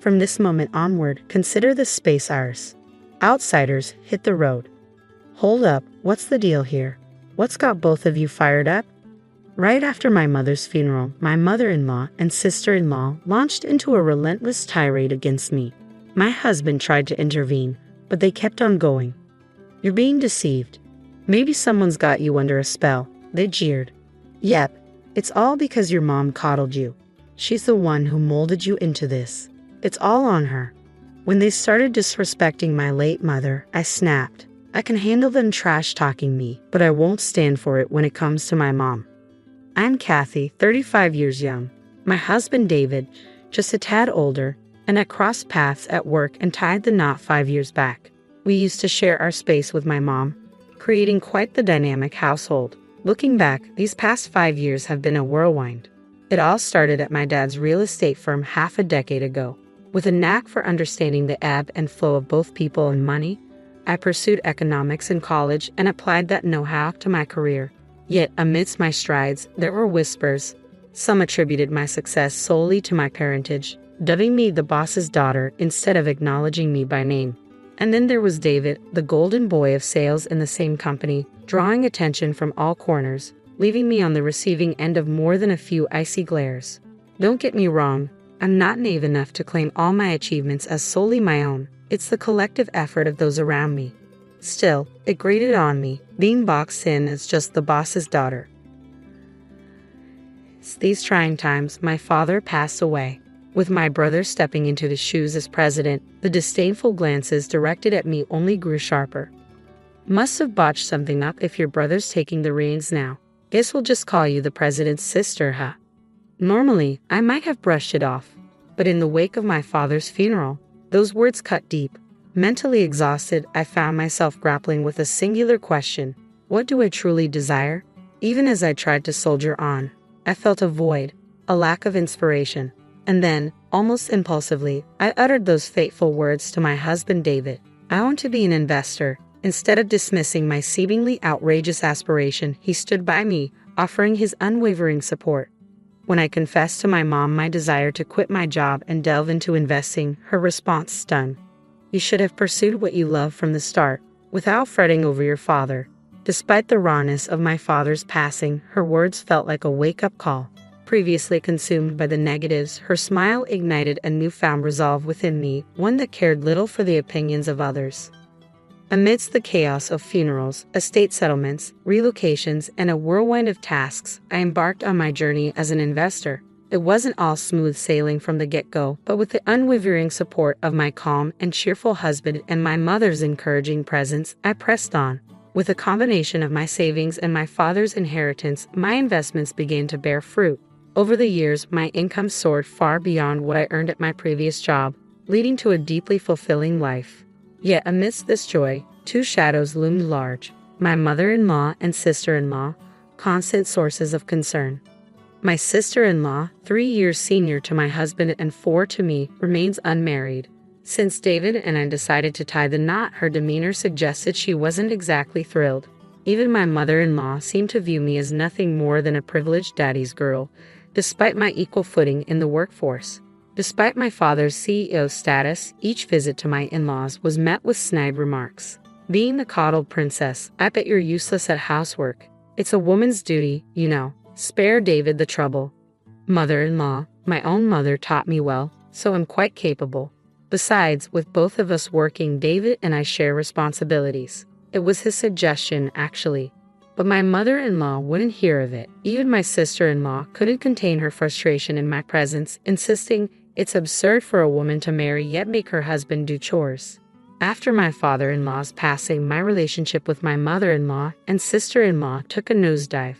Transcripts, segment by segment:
From this moment onward, consider this space ours. Outsiders, hit the road. Hold up, what's the deal here? What's got both of you fired up? Right after my mother's funeral, my mother-in-law and sister-in-law launched into a relentless tirade against me. My husband tried to intervene, but they kept on going. You're being deceived. Maybe someone's got you under a spell, they jeered. Yep, it's all because your mom coddled you. She's the one who molded you into this. It's all on her. When they started disrespecting my late mother, I snapped. I can handle them trash-talking me, but I won't stand for it when it comes to my mom. I'm Kathy, 35 years young. My husband David, just a tad older, and I crossed paths at work and tied the knot 5 years back. We used to share our space with my mom, creating quite the dynamic household. Looking back, these past 5 years have been a whirlwind. It all started at my dad's real estate firm half a decade ago. With a knack for understanding the ebb and flow of both people and money, I pursued economics in college and applied that know-how to my career. Yet, amidst my strides, there were whispers. Some attributed my success solely to my parentage, dubbing me the boss's daughter instead of acknowledging me by name. And then there was David, the golden boy of sales in the same company, drawing attention from all corners, leaving me on the receiving end of more than a few icy glares. Don't get me wrong, I'm not naive enough to claim all my achievements as solely my own. It's the collective effort of those around me. Still, it grated on me, being boxed in as just the boss's daughter. These trying times, my father passed away. With my brother stepping into his shoes as president, the disdainful glances directed at me only grew sharper. Must have botched something up if your brother's taking the reins now. Guess we'll just call you the president's sister, huh? Normally, I might have brushed it off, but in the wake of my father's funeral, those words cut deep. Mentally exhausted, I found myself grappling with a singular question. What do I truly desire? Even as I tried to soldier on, I felt a void, a lack of inspiration. And then, almost impulsively, I uttered those fateful words to my husband David. I want to be an investor. Instead of dismissing my seemingly outrageous aspiration, he stood by me, offering his unwavering support. When I confessed to my mom my desire to quit my job and delve into investing, her response stunned. You should have pursued what you love from the start, without fretting over your father. Despite the rawness of my father's passing, her words felt like a wake-up call. Previously consumed by the negatives, her smile ignited a newfound resolve within me, one that cared little for the opinions of others. Amidst the chaos of funerals, estate settlements, relocations, and a whirlwind of tasks, I embarked on my journey as an investor. It wasn't all smooth sailing from the get-go, but with the unwavering support of my calm and cheerful husband and my mother's encouraging presence, I pressed on. With a combination of my savings and my father's inheritance, my investments began to bear fruit. Over the years, my income soared far beyond what I earned at my previous job, leading to a deeply fulfilling life. Yet amidst this joy, two shadows loomed large: my mother-in-law and sister-in-law, constant sources of concern. My sister-in-law, 3 years senior to my husband and 4 to me, remains unmarried. Since David and I decided to tie the knot, her demeanor suggested she wasn't exactly thrilled. Even my mother-in-law seemed to view me as nothing more than a privileged daddy's girl, despite my equal footing in the workforce. Despite my father's CEO status, each visit to my in-laws was met with snide remarks. Being the coddled princess, I bet you're useless at housework. It's a woman's duty, you know. Spare David the trouble. Mother-in-law, my own mother taught me well, so I'm quite capable. Besides, with both of us working, David and I share responsibilities. It was his suggestion, actually. But my mother-in-law wouldn't hear of it. Even my sister-in-law couldn't contain her frustration in my presence, insisting it's absurd for a woman to marry yet make her husband do chores. After my father-in-law's passing, my relationship with my mother-in-law and sister-in-law took a nosedive.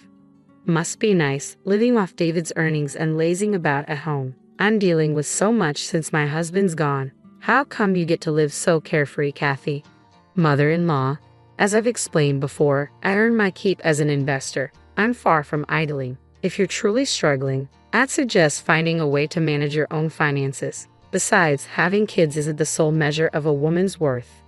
Must be nice, living off David's earnings and lazing about at home. I'm dealing with so much since my husband's gone. How come you get to live so carefree, Kathy? Mother-in-law, as I've explained before, I earn my keep as an investor. I'm far from idling. If you're truly struggling, I'd suggest finding a way to manage your own finances. Besides, having kids isn't the sole measure of a woman's worth.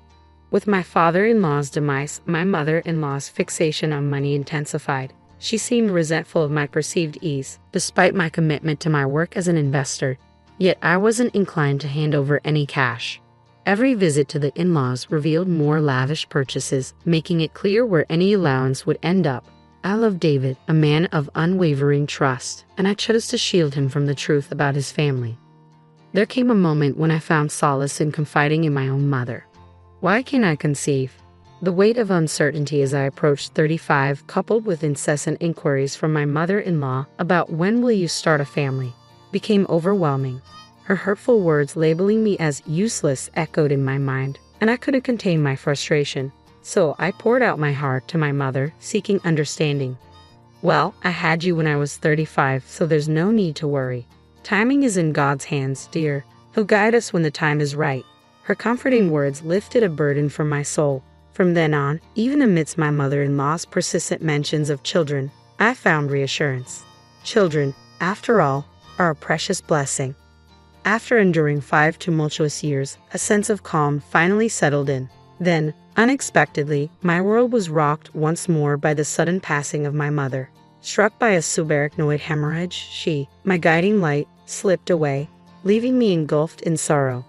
With my father-in-law's demise, my mother-in-law's fixation on money intensified. She seemed resentful of my perceived ease, despite my commitment to my work as an investor. Yet I wasn't inclined to hand over any cash. Every visit to the in-laws revealed more lavish purchases, making it clear where any allowance would end up. I loved David, a man of unwavering trust, and I chose to shield him from the truth about his family. There came a moment when I found solace in confiding in my own mother. Why can't I conceive? The weight of uncertainty as I approached 35, coupled with incessant inquiries from my mother-in-law about when will you start a family, became overwhelming. Her hurtful words labeling me as useless echoed in my mind, and I couldn't contain my frustration. So I poured out my heart to my mother, seeking understanding. Well, I had you when I was 35, so there's no need to worry. Timing is in God's hands, dear. He'll guide us when the time is right. Her comforting words lifted a burden from my soul. From then on, even amidst my mother-in-law's persistent mentions of children, I found reassurance. Children, after all, are a precious blessing. After enduring 5 tumultuous years, a sense of calm finally settled in. Then, unexpectedly, my world was rocked once more by the sudden passing of my mother. Struck by a subarachnoid hemorrhage, she, my guiding light, slipped away, leaving me engulfed in sorrow.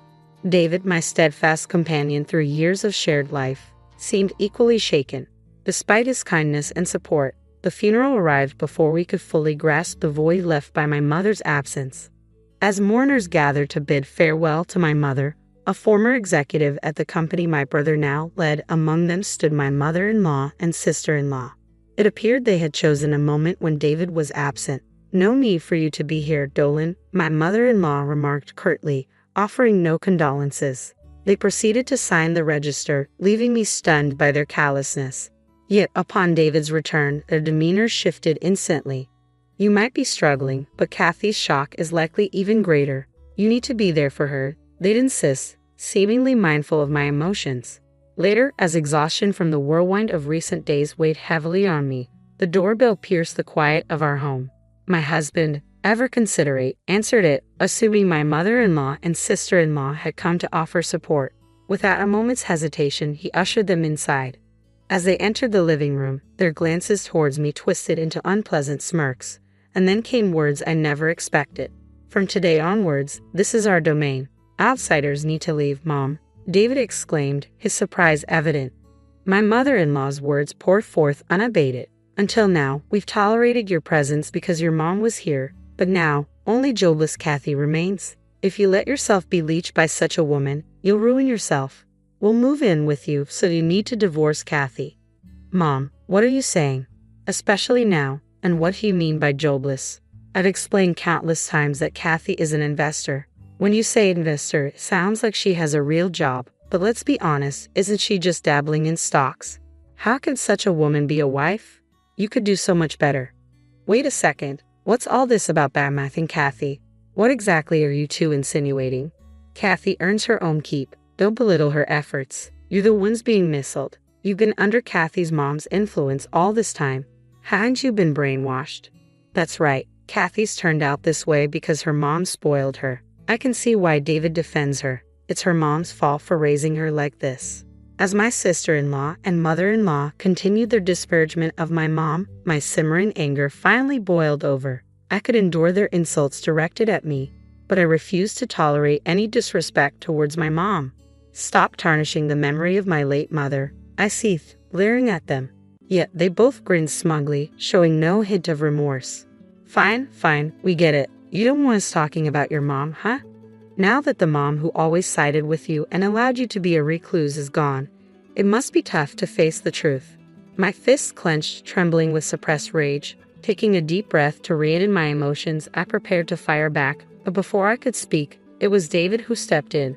David, my steadfast companion through years of shared life, seemed equally shaken. Despite his kindness and support, the funeral arrived before we could fully grasp the void left by my mother's absence. As mourners gathered to bid farewell to my mother, a former executive at the company my brother now led, among them stood my mother-in-law and sister-in-law. It appeared they had chosen a moment when David was absent. "No need for you to be here, Dolan," my mother-in-law remarked curtly, offering no condolences. They proceeded to sign the register, leaving me stunned by their callousness. Yet upon David's return, their demeanor shifted instantly. "You might be struggling, but Kathy's shock is likely even greater. You need to be there for her," they'd insist, seemingly mindful of my emotions. Later, as exhaustion from the whirlwind of recent days weighed heavily on me, the doorbell pierced the quiet of our home. My husband, ever considerate, answered it, assuming my mother-in-law and sister-in-law had come to offer support. Without a moment's hesitation, he ushered them inside. As they entered the living room, their glances towards me twisted into unpleasant smirks, and then came words I never expected. "From today onwards, this is our domain. Outsiders need to leave, Mom," David exclaimed, his surprise evident. My mother-in-law's words poured forth unabated. "Until now, we've tolerated your presence because your mom was here, but now, only jobless Kathy remains. If you let yourself be leached by such a woman, you'll ruin yourself. We'll move in with you, so you need to divorce Kathy." "Mom, what are you saying? Especially now, and what do you mean by jobless?" I've explained countless times that Kathy is an investor. When you say investor, it sounds like she has a real job, but let's be honest, isn't she just dabbling in stocks? How can such a woman be a wife? You could do so much better. Wait a second, what's all this about badmouthing Kathy? What exactly are you two insinuating? Kathy earns her own keep. Don't belittle her efforts. You're the ones being missiled. You've been under Kathy's mom's influence all this time. Haven't you been brainwashed? That's right, Kathy's turned out this way because her mom spoiled her. I can see why David defends her. It's her mom's fault for raising her like this. As my sister-in-law and mother-in-law continued their disparagement of my mom, my simmering anger finally boiled over. I could endure their insults directed at me, but I refused to tolerate any disrespect towards my mom. "Stop tarnishing the memory of my late mother," I seethed, leering at them. Yet they both grinned smugly, showing no hint of remorse. Fine, we get it. You don't want us talking about your mom, huh? Now that the mom who always sided with you and allowed you to be a recluse is gone, it must be tough to face the truth." My fists clenched, trembling with suppressed rage. Taking a deep breath to rein in my emotions, I prepared to fire back, but before I could speak, it was David who stepped in.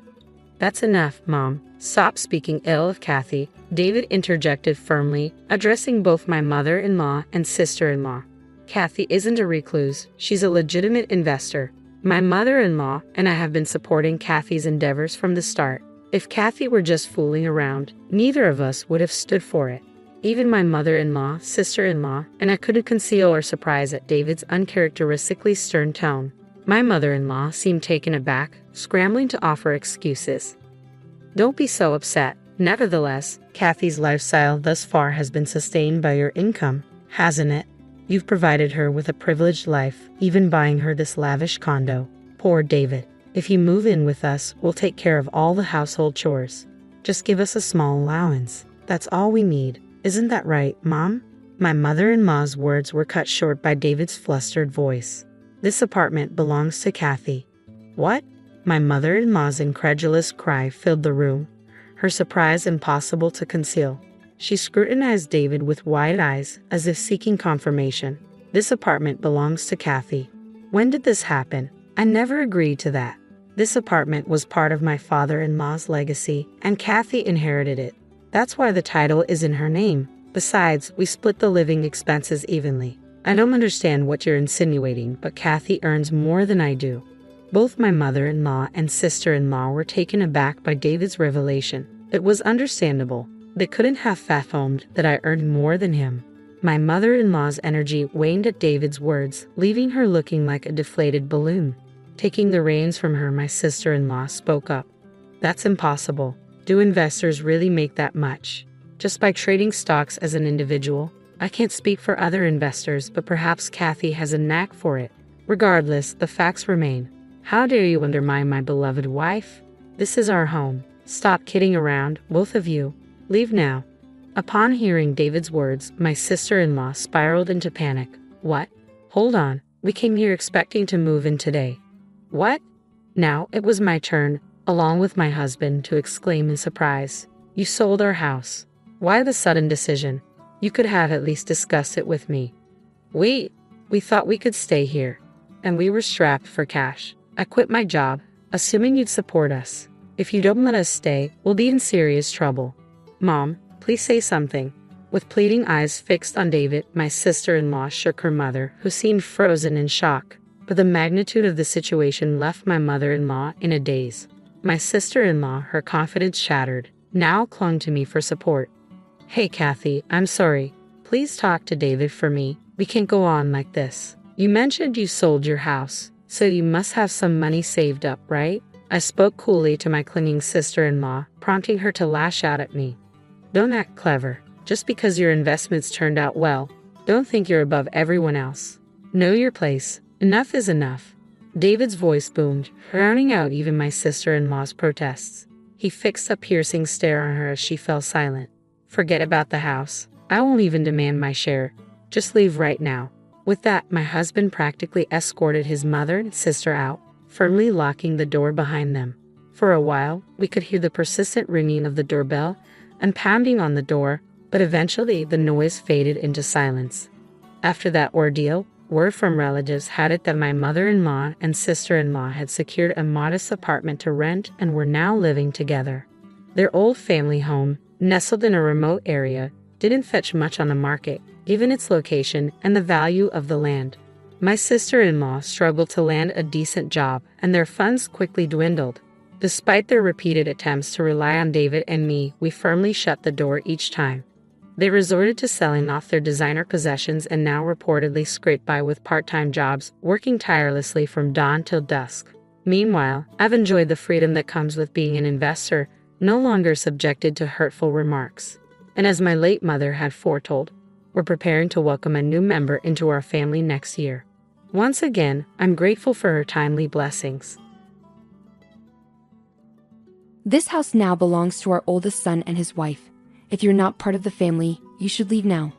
"That's enough, Mom. Stop speaking ill of Kathy," David interjected firmly, addressing both my mother-in-law and sister-in-law. "Kathy isn't a recluse. She's a legitimate investor. My mother-in-law and I have been supporting Kathy's endeavors from the start. If Kathy were just fooling around, neither of us would have stood for it." Even my mother-in-law, sister-in-law, and I couldn't conceal our surprise at David's uncharacteristically stern tone. My mother-in-law seemed taken aback, scrambling to offer excuses. "Don't be so upset. Nevertheless, Kathy's lifestyle thus far has been sustained by your income, hasn't it? You've provided her with a privileged life, even buying her this lavish condo." Poor David. If you move in with us, we'll take care of all the household chores. Just give us a small allowance. That's all we need. Isn't that right, Mom?" My mother-in-law's words were cut short by David's flustered voice. "This apartment belongs to Kathy." "What?" My mother-in-law's incredulous cry filled the room, her surprise impossible to conceal. She scrutinized David with wide eyes, as if seeking confirmation. "This apartment belongs to Kathy. When did this happen? I never agreed to that. This apartment was part of my father-in-law's legacy, and Kathy inherited it. That's why the title is in her name. Besides, we split the living expenses evenly. I don't understand what you're insinuating, but Kathy earns more than I do." Both my mother-in-law and sister-in-law were taken aback by David's revelation. It was understandable. They couldn't have fathomed that I earned more than him. My mother-in-law's energy waned at David's words, leaving her looking like a deflated balloon. Taking the reins from her, my sister-in-law spoke up. "That's impossible. Do investors really make that much? Just by trading stocks as an individual? I can't speak for other investors, but perhaps Kathy has a knack for it. Regardless, the facts remain. How dare you undermine my beloved wife? This is our home. Stop kidding around, both of you. Leave now." Upon hearing David's words, my sister-in-law spiraled into panic. "What? Hold on. We came here expecting to move in today." "What?" Now it was my turn, along with my husband, to exclaim in surprise. "You sold our house. Why the sudden decision? You could have at least discussed it with me." We thought we could stay here, and we were strapped for cash. I quit my job, assuming you'd support us. If you don't let us stay, we'll be in serious trouble. Mom, please say something." With pleading eyes fixed on David, my sister-in-law shook her mother, who seemed frozen in shock. But the magnitude of the situation left my mother-in-law in a daze. My sister-in-law, her confidence shattered, now clung to me for support. "Hey, Kathy, I'm sorry. Please talk to David for me. We can't go on like this. You mentioned you sold your house, so you must have some money saved up, right?" I spoke coolly to my clinging sister-in-law, prompting her to lash out at me. "Don't act clever. Just because your investments turned out well, don't think you're above everyone else. Know your place. Enough is enough." David's voice boomed, drowning out even my sister-in-law's protests. He fixed a piercing stare on her as she fell silent. "Forget about the house. I won't even demand my share. Just leave right now." With that, my husband practically escorted his mother and sister out, firmly locking the door behind them. For a while, we could hear the persistent ringing of the doorbell and pounding on the door, but eventually the noise faded into silence. After that ordeal, word from relatives had it that my mother-in-law and sister-in-law had secured a modest apartment to rent and were now living together. Their old family home, nestled in a remote area, didn't fetch much on the market, given its location and the value of the land. My sister-in-law struggled to land a decent job, and their funds quickly dwindled. Despite their repeated attempts to rely on David and me, we firmly shut the door each time. They resorted to selling off their designer possessions and now reportedly scrape by with part-time jobs, working tirelessly from dawn till dusk. Meanwhile, I've enjoyed the freedom that comes with being an investor, no longer subjected to hurtful remarks. And as my late mother had foretold, we're preparing to welcome a new member into our family next year. Once again, I'm grateful for her timely blessings. This house now belongs to our oldest son and his wife. If you're not part of the family, you should leave now.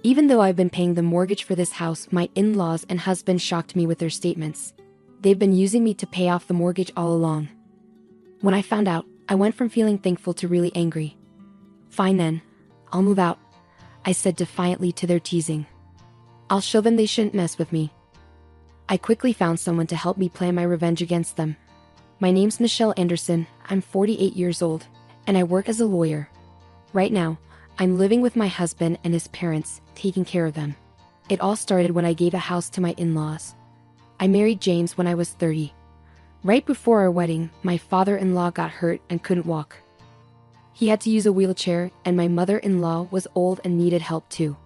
Even though I've been paying the mortgage for this house, my in-laws and husband shocked me with their statements. They've been using me to pay off the mortgage all along. When I found out, I went from feeling thankful to really angry. "Fine then, I'll move out," I said defiantly to their teasing. "I'll show them they shouldn't mess with me." I quickly found someone to help me plan my revenge against them. My name's Michelle Anderson, I'm 48 years old, and I work as a lawyer. Right now, I'm living with my husband and his parents, taking care of them. It all started when I gave a house to my in-laws. I married James when I was 30. Right before our wedding, my father-in-law got hurt and couldn't walk. He had to use a wheelchair, and my mother-in-law was old and needed help too.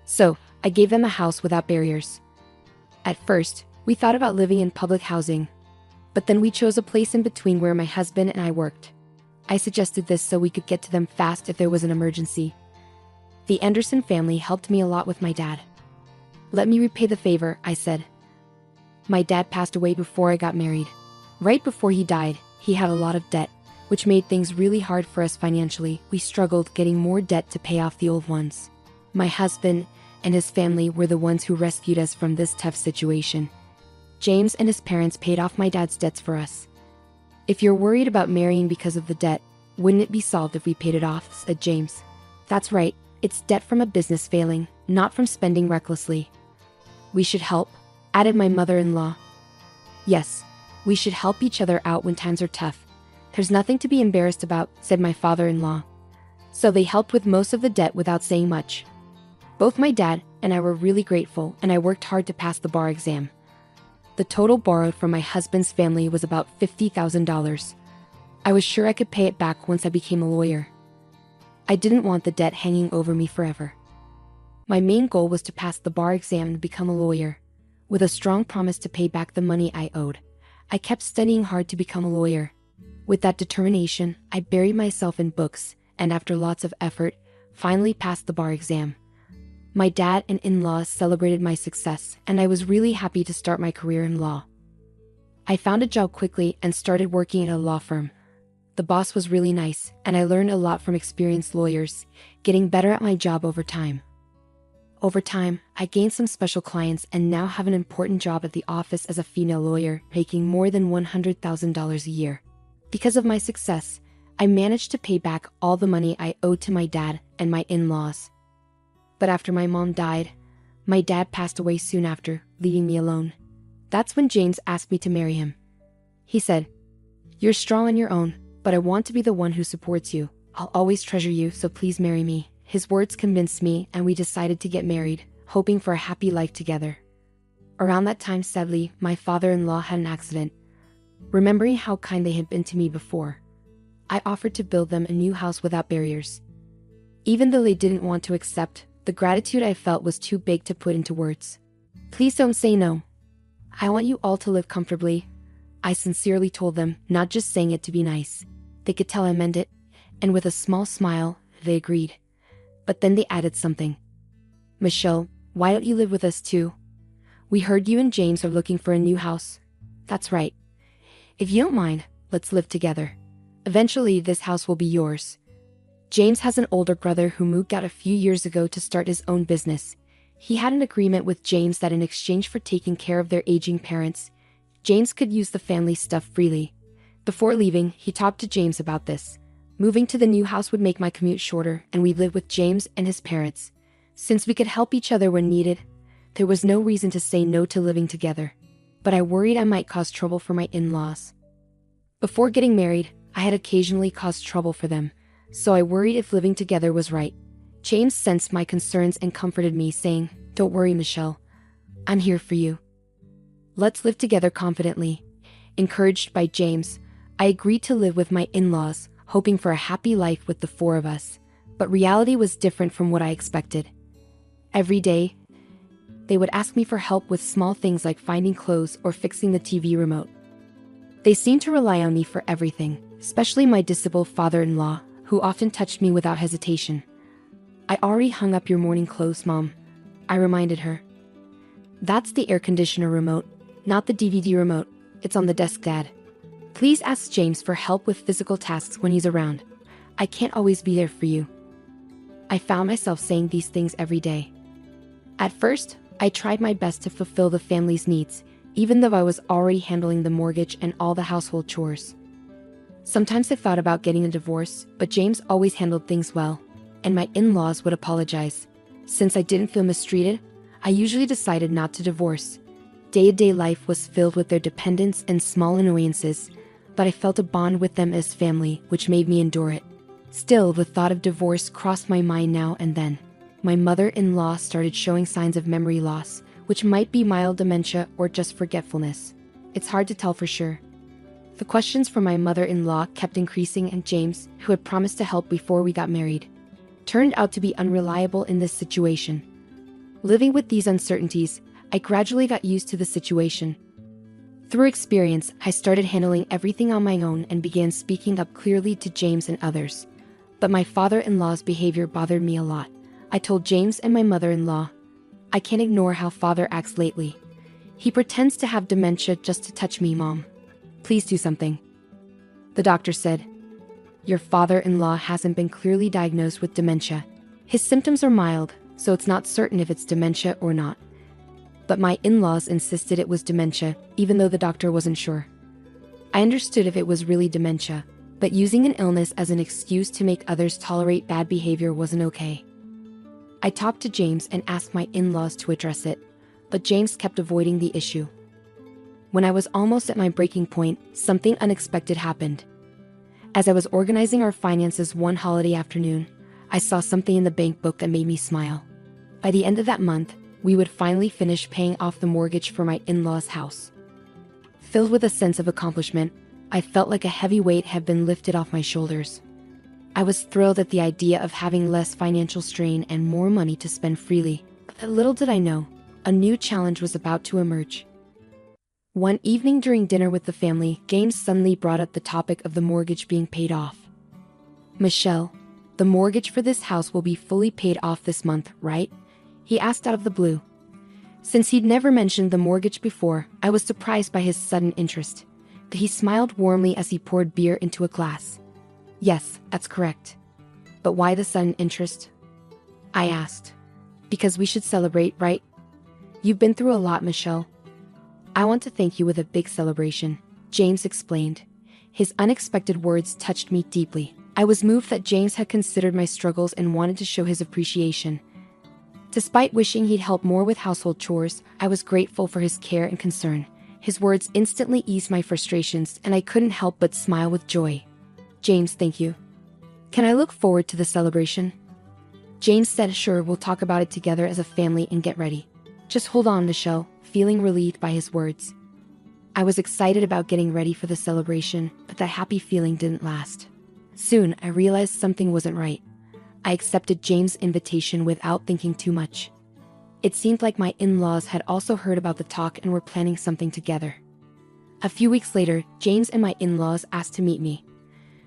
So, I gave them a house without barriers. At first, we thought about living in public housing, but then we chose a place in between where my husband and I worked. I suggested this so we could get to them fast if there was an emergency. The Anderson family helped me a lot with my dad. "Let me repay the favor," I said. My dad passed away before I got married. Right before he died, he had a lot of debt, which made things really hard for us financially. We struggled getting more debt to pay off the old ones. My husband and his family were the ones who rescued us from this tough situation. James and his parents paid off my dad's debts for us. "If you're worried about marrying because of the debt, wouldn't it be solved if we paid it off?" said James. "That's right, it's debt from a business failing, not from spending recklessly." "We should help," added my mother-in-law. "Yes, we should help each other out when times are tough. There's nothing to be embarrassed about," said my father-in-law. So they helped with most of the debt without saying much. Both my dad and I were really grateful, and I worked hard to pass the bar exam. The total borrowed from my husband's family was about $50,000. I was sure I could pay it back once I became a lawyer. I didn't want the debt hanging over me forever. My main goal was to pass the bar exam and become a lawyer. With a strong promise to pay back the money I owed, I kept studying hard to become a lawyer. With that determination, I buried myself in books, and after lots of effort, finally passed the bar exam. My dad and in-laws celebrated my success, and I was really happy to start my career in law. I found a job quickly and started working at a law firm. The boss was really nice, and I learned a lot from experienced lawyers, getting better at my job over time. Over time, I gained some special clients and now have an important job at the office as a female lawyer, making more than $100,000 a year. Because of my success, I managed to pay back all the money I owed to my dad and my in-laws. But after my mom died, my dad passed away soon after, leaving me alone. That's when James asked me to marry him. He said, "You're strong on your own, but I want to be the one who supports you. I'll always treasure you, so please marry me." His words convinced me, and we decided to get married, hoping for a happy life together. Around that time, sadly, my father-in-law had an accident. Remembering how kind they had been to me before, I offered to build them a new house without barriers. Even though they didn't want to accept, the gratitude I felt was too big to put into words. "Please don't say no. I want you all to live comfortably," I sincerely told them, not just saying it to be nice. They could tell I meant it, and with a small smile, they agreed. But then they added something. "Michelle, why don't you live with us too? We heard you and James are looking for a new house." "That's right. If you don't mind, let's live together. Eventually, this house will be yours." James has an older brother who moved out a few years ago to start his own business. He had an agreement with James that in exchange for taking care of their aging parents, James could use the family stuff freely. Before leaving, he talked to James about this. Moving to the new house would make my commute shorter, and we'd live with James and his parents. Since we could help each other when needed, there was no reason to say no to living together. But I worried I might cause trouble for my in-laws. Before getting married, I had occasionally caused trouble for them, so I worried if living together was right. James sensed my concerns and comforted me, saying, "Don't worry, Michelle. I'm here for you. Let's live together confidently." Encouraged by James, I agreed to live with my in-laws, hoping for a happy life with the four of us. But reality was different from what I expected. Every day, they would ask me for help with small things like finding clothes or fixing the TV remote. They seemed to rely on me for everything, especially my disabled father-in-law, who often touched me without hesitation. "I already hung up your morning clothes, Mom," I reminded her. "That's the air conditioner remote, not the DVD remote. It's on the desk, Dad. Please ask James for help with physical tasks when he's around. I can't always be there for you." I found myself saying these things every day. At first, I tried my best to fulfill the family's needs, even though I was already handling the mortgage and all the household chores. Sometimes I thought about getting a divorce, but James always handled things well, and my in-laws would apologize. Since I didn't feel mistreated, I usually decided not to divorce. Day-to-day life was filled with their dependence and small annoyances, but I felt a bond with them as family, which made me endure it. Still, the thought of divorce crossed my mind now and then. My mother-in-law started showing signs of memory loss, which might be mild dementia or just forgetfulness. It's hard to tell for sure. The questions from my mother-in-law kept increasing, and James, who had promised to help before we got married, turned out to be unreliable in this situation. Living with these uncertainties, I gradually got used to the situation. Through experience, I started handling everything on my own and began speaking up clearly to James and others. But my father-in-law's behavior bothered me a lot. I told James and my mother-in-law, "I can't ignore how Father acts lately. He pretends to have dementia just to touch me, Mom. Please do something. The doctor said. Your father-in-law hasn't been clearly diagnosed with dementia. His symptoms are mild, so it's not certain if it's dementia or not. But my in-laws insisted it was dementia, even though the doctor wasn't sure. I understood if it was really dementia, but using an illness as an excuse to make others tolerate bad behavior wasn't okay. I talked to James and asked my in-laws to address it, but James kept avoiding the issue. When I was almost at my breaking point, something unexpected happened. As I was organizing our finances one holiday afternoon, I saw something in the bank book that made me smile. By the end of that month, we would finally finish paying off the mortgage for my in-laws' house. Filled with a sense of accomplishment, I felt like a heavy weight had been lifted off my shoulders. I was thrilled at the idea of having less financial strain and more money to spend freely, but little did I know, a new challenge was about to emerge. One evening during dinner with the family, James suddenly brought up the topic of the mortgage being paid off. Michelle, the mortgage for this house will be fully paid off this month, right? He asked out of the blue. Since he'd never mentioned the mortgage before, I was surprised by his sudden interest. But he smiled warmly as he poured beer into a glass. Yes, that's correct. But why the sudden interest? I asked. Because we should celebrate, right? You've been through a lot, Michelle. I want to thank you with a big celebration, James explained. His unexpected words touched me deeply. I was moved that James had considered my struggles and wanted to show his appreciation. Despite wishing he'd help more with household chores, I was grateful for his care and concern. His words instantly eased my frustrations, and I couldn't help but smile with joy. James, thank you. Can I look forward to the celebration? James said, sure, we'll talk about it together as a family and get ready. Just hold on, Michelle, feeling relieved by his words. I was excited about getting ready for the celebration, but that happy feeling didn't last. Soon, I realized something wasn't right. I accepted James' invitation without thinking too much. It seemed like my in-laws had also heard about the talk and were planning something together. A few weeks later, James and my in-laws asked to meet me.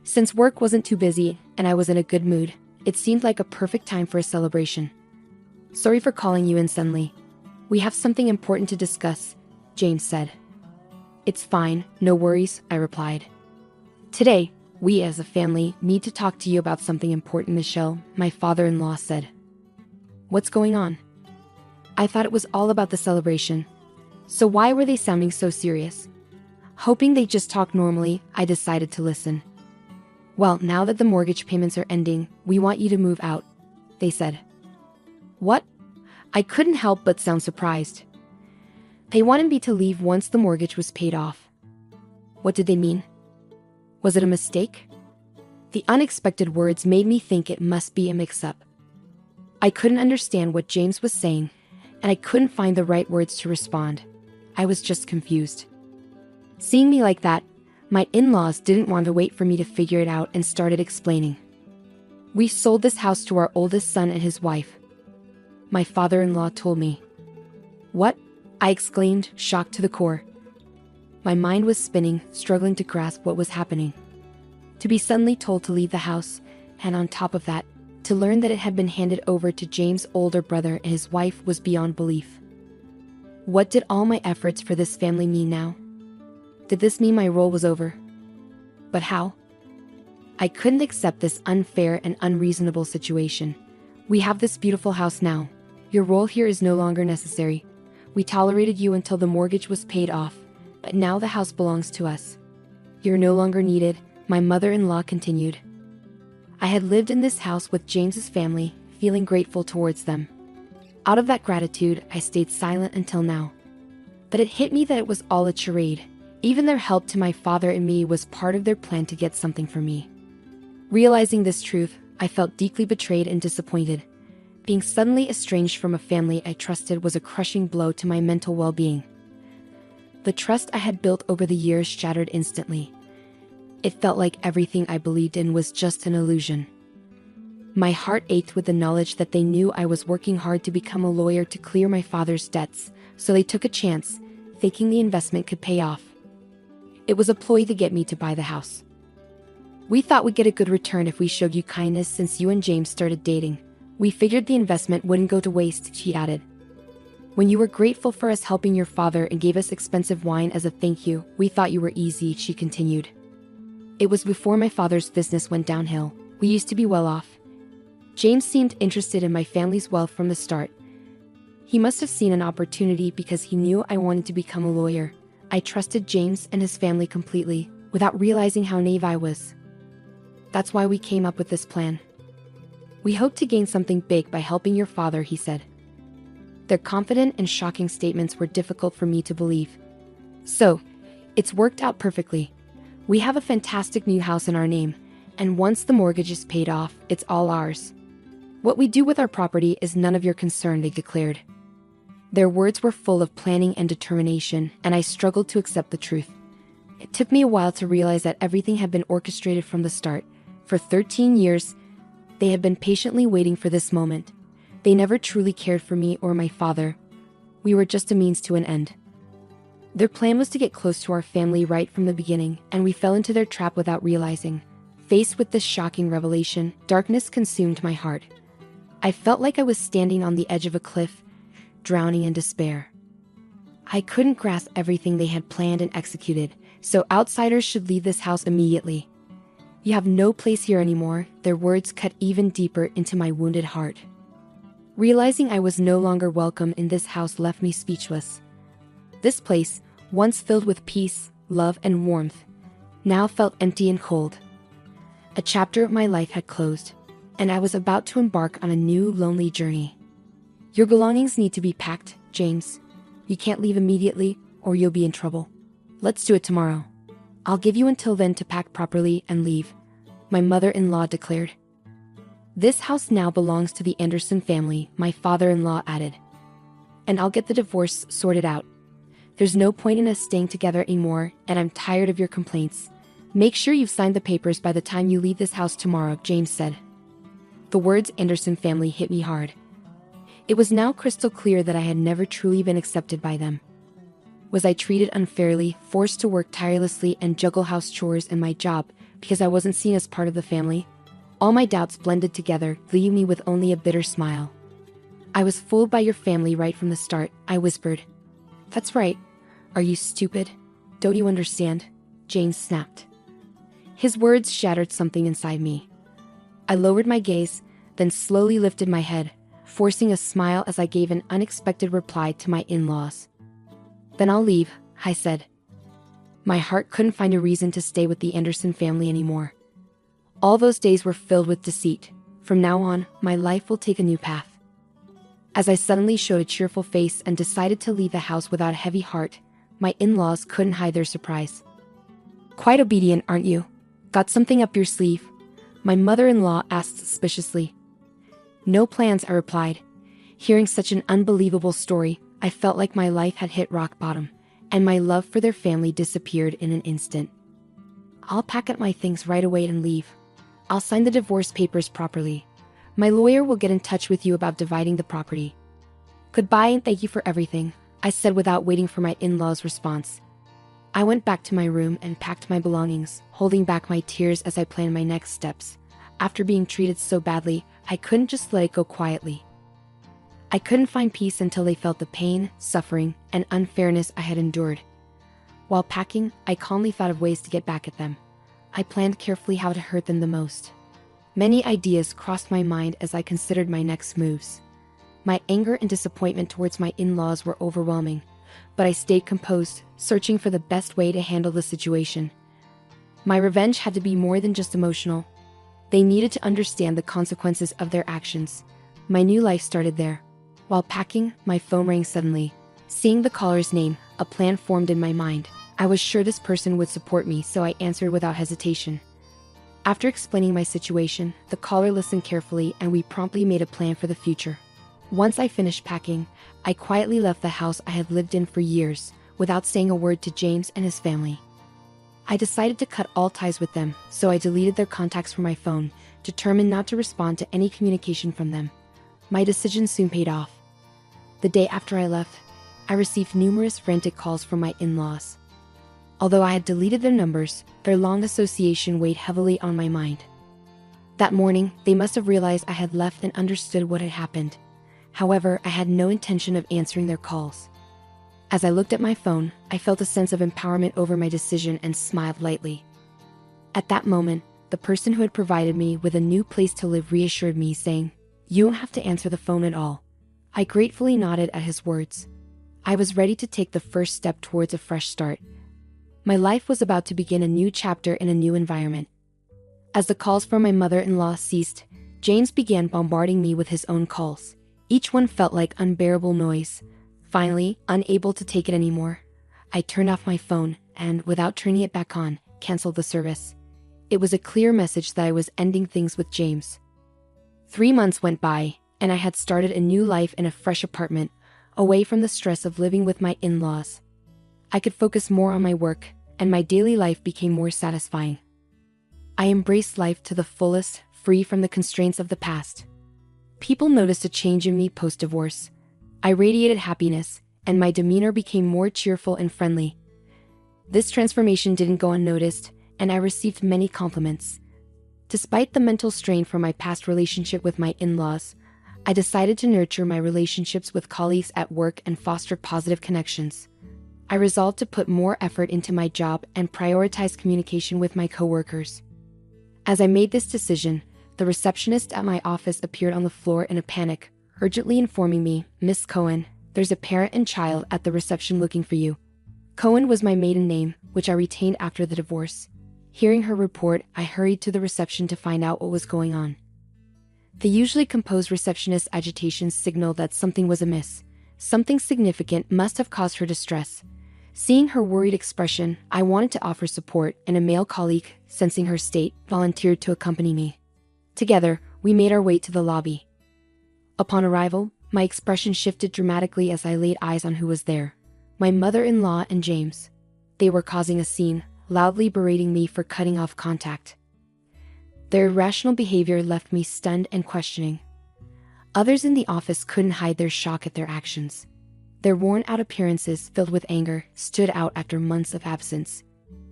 Since work wasn't too busy and I was in a good mood, it seemed like a perfect time for a celebration. Sorry for calling you in suddenly. We have something important to discuss, James said. It's fine, no worries, I replied. Today, we as a family need to talk to you about something important, Michelle, my father-in-law said. What's going on? I thought it was all about the celebration. So why were they sounding so serious? Hoping they just talk normally, I decided to listen. Well, now that the mortgage payments are ending, we want you to move out, they said. What? I couldn't help but sound surprised. They wanted me to leave once the mortgage was paid off. What did they mean? Was it a mistake? The unexpected words made me think it must be a mix-up. I couldn't understand what James was saying, and I couldn't find the right words to respond. I was just confused. Seeing me like that, my in-laws didn't want to wait for me to figure it out and started explaining. We sold this house to our oldest son and his wife. My father-in-law told me. What? I exclaimed, shocked to the core. My mind was spinning, struggling to grasp what was happening. To be suddenly told to leave the house, and on top of that, to learn that it had been handed over to James' older brother and his wife was beyond belief. What did all my efforts for this family mean now? Did this mean my role was over? But how? I couldn't accept this unfair and unreasonable situation. We have this beautiful house now. Your role here is no longer necessary. We tolerated you until the mortgage was paid off, but now the house belongs to us. You're no longer needed, my mother-in-law continued. I had lived in this house with James's family, feeling grateful towards them. Out of that gratitude, I stayed silent until now. But it hit me that it was all a charade. Even their help to my father and me was part of their plan to get something for me. Realizing this truth, I felt deeply betrayed and disappointed. Being suddenly estranged from a family I trusted was a crushing blow to my mental well-being. The trust I had built over the years shattered instantly. It felt like everything I believed in was just an illusion. My heart ached with the knowledge that they knew I was working hard to become a lawyer to clear my father's debts, so they took a chance, thinking the investment could pay off. It was a ploy to get me to buy the house. We thought we'd get a good return if we showed you kindness since you and James started dating. We figured the investment wouldn't go to waste, she added. When you were grateful for us helping your father and gave us expensive wine as a thank you, we thought you were easy, she continued. It was before my father's business went downhill. We used to be well off. James seemed interested in my family's wealth from the start. He must have seen an opportunity because he knew I wanted to become a lawyer. I trusted James and his family completely, without realizing how naive I was. That's why we came up with this plan. We hope to gain something big by helping your father, he said. Their confident and shocking statements were difficult for me to believe. So, it's worked out perfectly. We have a fantastic new house in our name, and once the mortgage is paid off, it's all ours. What we do with our property is none of your concern, they declared. Their words were full of planning and determination, and I struggled to accept the truth. It took me a while to realize that everything had been orchestrated from the start. For 13 years, they had been patiently waiting for this moment. They never truly cared for me or my father. We were just a means to an end. Their plan was to get close to our family right from the beginning, and we fell into their trap without realizing. Faced with this shocking revelation, darkness consumed my heart. I felt like I was standing on the edge of a cliff, drowning in despair. I couldn't grasp everything they had planned and executed, so outsiders should leave this house immediately. You have no place here anymore, their words cut even deeper into my wounded heart. Realizing I was no longer welcome in this house left me speechless. This place, once filled with peace, love, and warmth, now felt empty and cold. A chapter of my life had closed, and I was about to embark on a new, lonely journey. Your belongings need to be packed, James. You can't leave immediately, or you'll be in trouble. Let's do it tomorrow. I'll give you until then to pack properly and leave, my mother-in-law declared. This house now belongs to the Anderson family, my father-in-law added. And I'll get the divorce sorted out. There's no point in us staying together anymore, and I'm tired of your complaints. Make sure you've signed the papers by the time you leave this house tomorrow, James said. The words Anderson family hit me hard. It was now crystal clear that I had never truly been accepted by them. Was I treated unfairly, forced to work tirelessly and juggle house chores and my job because I wasn't seen as part of the family? All my doubts blended together, leaving me with only a bitter smile. I was fooled by your family right from the start, I whispered. That's right. Are you stupid? Don't you understand? James snapped. His words shattered something inside me. I lowered my gaze, then slowly lifted my head, forcing a smile as I gave an unexpected reply to my in-laws. Then I'll leave, I said. My heart couldn't find a reason to stay with the Anderson family anymore. All those days were filled with deceit. From now on, my life will take a new path. As I suddenly showed a cheerful face and decided to leave the house without a heavy heart, my in-laws couldn't hide their surprise. Quite obedient, aren't you? Got something up your sleeve? My mother-in-law asked suspiciously. No plans, I replied. Hearing such an unbelievable story, I felt like my life had hit rock bottom, and my love for their family disappeared in an instant. I'll pack up my things right away and leave. I'll sign the divorce papers properly. My lawyer will get in touch with you about dividing the property. Goodbye and thank you for everything, I said without waiting for my in-laws' response. I went back to my room and packed my belongings, holding back my tears as I planned my next steps. After being treated so badly, I couldn't just let it go quietly. I couldn't find peace until they felt the pain, suffering, and unfairness I had endured. While packing, I calmly thought of ways to get back at them. I planned carefully how to hurt them the most. Many ideas crossed my mind as I considered my next moves. My anger and disappointment towards my in-laws were overwhelming, but I stayed composed, searching for the best way to handle the situation. My revenge had to be more than just emotional. They needed to understand the consequences of their actions. My new life started there. While packing, my phone rang suddenly. Seeing the caller's name, a plan formed in my mind. I was sure this person would support me, so I answered without hesitation. After explaining my situation, the caller listened carefully and we promptly made a plan for the future. Once I finished packing, I quietly left the house I had lived in for years, without saying a word to James and his family. I decided to cut all ties with them, so I deleted their contacts from my phone, determined not to respond to any communication from them. My decision soon paid off. The day after I left, I received numerous frantic calls from my in-laws. Although I had deleted their numbers, their long association weighed heavily on my mind. That morning, they must have realized I had left and understood what had happened. However, I had no intention of answering their calls. As I looked at my phone, I felt a sense of empowerment over my decision and smiled lightly. At that moment, the person who had provided me with a new place to live reassured me, saying, "You don't have to answer the phone at all." I gratefully nodded at his words. I was ready to take the first step towards a fresh start. My life was about to begin a new chapter in a new environment. As the calls from my mother-in-law ceased, James began bombarding me with his own calls. Each one felt like unbearable noise. Finally, unable to take it anymore, I turned off my phone and, without turning it back on, canceled the service. It was a clear message that I was ending things with James. 3 months went by, and I had started a new life in a fresh apartment, away from the stress of living with my in-laws. I could focus more on my work, and my daily life became more satisfying. I embraced life to the fullest, free from the constraints of the past. People noticed a change in me post-divorce. I radiated happiness, and my demeanor became more cheerful and friendly. This transformation didn't go unnoticed, and I received many compliments. Despite the mental strain from my past relationship with my in-laws, I decided to nurture my relationships with colleagues at work and foster positive connections. I resolved to put more effort into my job and prioritize communication with my coworkers. As I made this decision, the receptionist at my office appeared on the floor in a panic, urgently informing me, "Miss Cohen, there's a parent and child at the reception looking for you." Cohen was my maiden name, which I retained after the divorce. Hearing her report, I hurried to the reception to find out what was going on. The usually composed receptionist's agitation signaled that something was amiss. Something significant must have caused her distress. Seeing her worried expression, I wanted to offer support, and a male colleague, sensing her state, volunteered to accompany me. Together, we made our way to the lobby. Upon arrival, my expression shifted dramatically as I laid eyes on who was there. My mother-in-law and James. They were causing a scene, loudly berating me for cutting off contact. Their irrational behavior left me stunned and questioning. Others in the office couldn't hide their shock at their actions. Their worn-out appearances, filled with anger, stood out after months of absence.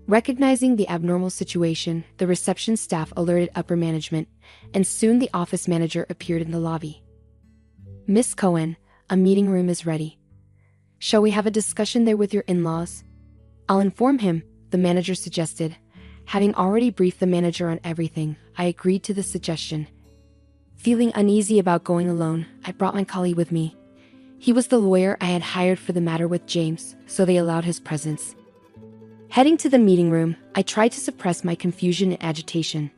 Recognizing the abnormal situation, the reception staff alerted upper management, and soon the office manager appeared in the lobby. "Miss Cohen, a meeting room is ready. Shall we have a discussion there with your in-laws?" "I'll inform him," the manager suggested. Having already briefed the manager on everything, I agreed to the suggestion. Feeling uneasy about going alone, I brought my colleague with me. He was the lawyer I had hired for the matter with James, so they allowed his presence. Heading to the meeting room, I tried to suppress my confusion and agitation.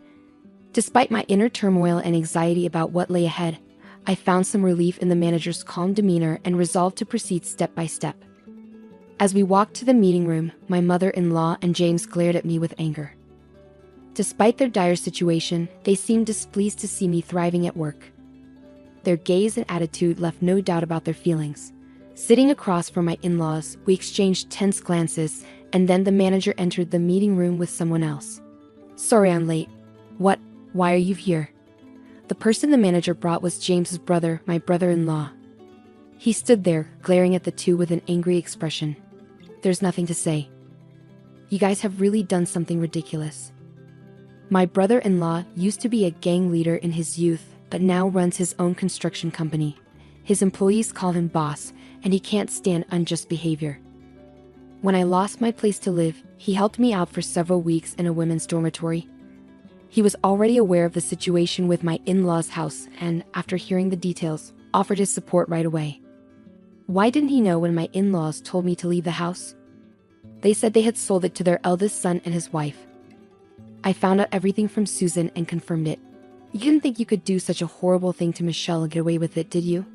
Despite my inner turmoil and anxiety about what lay ahead, I found some relief in the manager's calm demeanor and resolved to proceed step by step. As we walked to the meeting room, my mother-in-law and James glared at me with anger. Despite their dire situation, they seemed displeased to see me thriving at work. Their gaze and attitude left no doubt about their feelings. Sitting across from my in-laws, we exchanged tense glances, and then the manager entered the meeting room with someone else. "Sorry I'm late." "What? Why are you here?" The person the manager brought was James's brother, my brother-in-law. He stood there, glaring at the two with an angry expression. "There's nothing to say. You guys have really done something ridiculous." My brother-in-law used to be a gang leader in his youth, but now runs his own construction company. His employees call him boss, and he can't stand unjust behavior. When I lost my place to live, he helped me out for several weeks in a women's dormitory. He was already aware of the situation with my in-laws' house and, after hearing the details, offered his support right away. Why didn't he know when my in-laws told me to leave the house? They said they had sold it to their eldest son and his wife. I found out everything from Susan and confirmed it. You didn't think you could do such a horrible thing to Michelle and get away with it, did you?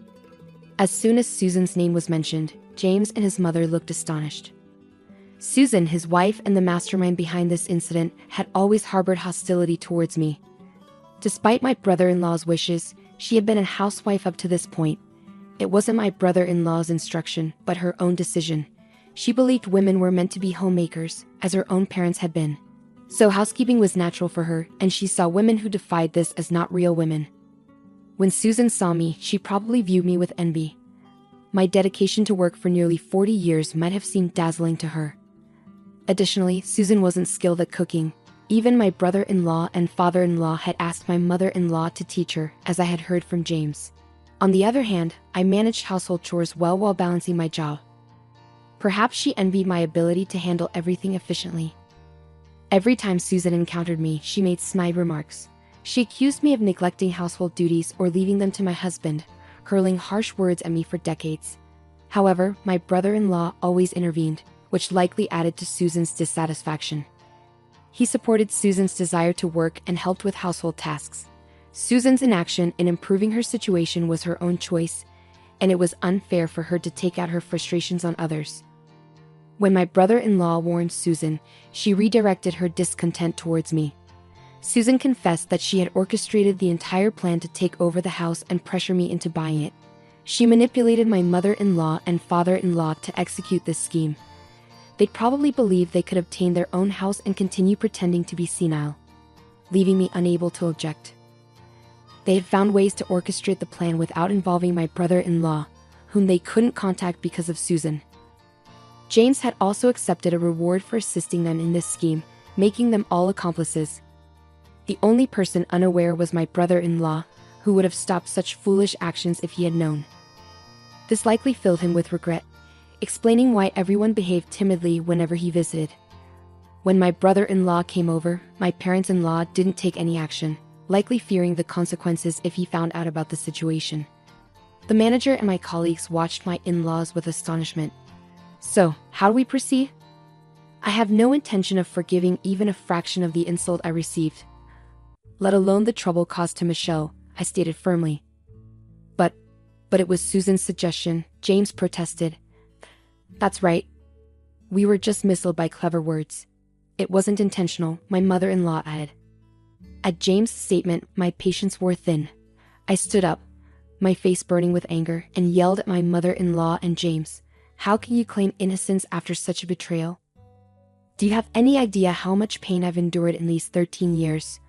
As soon as Susan's name was mentioned, James and his mother looked astonished. Susan, his wife and the mastermind behind this incident, had always harbored hostility towards me. Despite my brother-in-law's wishes, she had been a housewife up to this point. It wasn't my brother-in-law's instruction, but her own decision. She believed women were meant to be homemakers, as her own parents had been. So housekeeping was natural for her, and she saw women who defied this as not real women. When Susan saw me, she probably viewed me with envy. My dedication to work for nearly 40 years might have seemed dazzling to her. Additionally, Susan wasn't skilled at cooking. Even my brother-in-law and father-in-law had asked my mother-in-law to teach her, as I had heard from James. On the other hand, I managed household chores well while balancing my job. Perhaps she envied my ability to handle everything efficiently. Every time Susan encountered me, she made snide remarks. She accused me of neglecting household duties or leaving them to my husband, hurling harsh words at me for decades. However, my brother-in-law always intervened, which likely added to Susan's dissatisfaction. He supported Susan's desire to work and helped with household tasks. Susan's inaction in improving her situation was her own choice, and it was unfair for her to take out her frustrations on others. When my brother-in-law warned Susan, she redirected her discontent towards me. Susan confessed that she had orchestrated the entire plan to take over the house and pressure me into buying it. She manipulated my mother-in-law and father-in-law to execute this scheme. They'd probably believed they could obtain their own house and continue pretending to be senile, leaving me unable to object. They had found ways to orchestrate the plan without involving my brother-in-law, whom they couldn't contact because of Susan. James had also accepted a reward for assisting them in this scheme, making them all accomplices. The only person unaware was my brother-in-law, who would have stopped such foolish actions if he had known. This likely filled him with regret, explaining why everyone behaved timidly whenever he visited. When my brother-in-law came over, my parents-in-law didn't take any action, likely fearing the consequences if he found out about the situation. The manager and my colleagues watched my in-laws with astonishment. So, how do we proceed? I have no intention of forgiving even a fraction of the insult I received, let alone the trouble caused to Michelle, I stated firmly. But it was Susan's suggestion, James protested. That's right. We were just misled by clever words. It wasn't intentional, my mother-in-law added. At James' statement, my patience wore thin. I stood up, my face burning with anger, and yelled at my mother-in-law and James. How can you claim innocence after such a betrayal? Do you have any idea how much pain I've endured in these 13 years?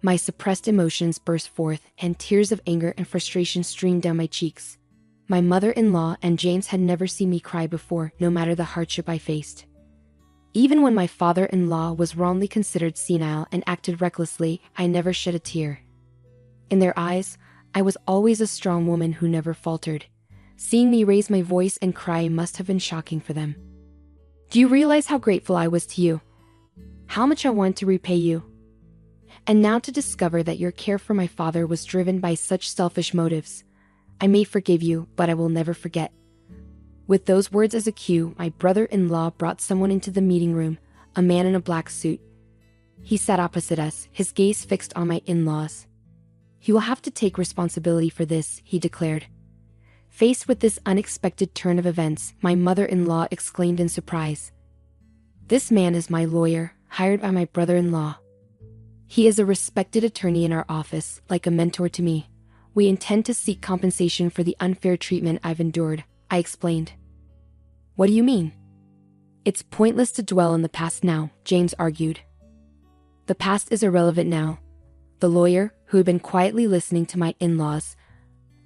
My suppressed emotions burst forth, and tears of anger and frustration streamed down my cheeks. My mother-in-law and James had never seen me cry before, no matter the hardship I faced. Even when my father-in-law was wrongly considered senile and acted recklessly, I never shed a tear. In their eyes, I was always a strong woman who never faltered. Seeing me raise my voice and cry must have been shocking for them. Do you realize how grateful I was to you? How much I wanted to repay you? And now to discover that your care for my father was driven by such selfish motives. I may forgive you, but I will never forget. With those words as a cue, my brother-in-law brought someone into the meeting room, a man in a black suit. He sat opposite us, his gaze fixed on my in-laws. He will have to take responsibility for this, he declared. Faced with this unexpected turn of events, my mother-in-law exclaimed in surprise. This man is my lawyer, hired by my brother-in-law. He is a respected attorney in our office, like a mentor to me. We intend to seek compensation for the unfair treatment I've endured, I explained. What do you mean? It's pointless to dwell on the past now, James argued. The past is irrelevant now. The lawyer, who had been quietly listening to my in-laws,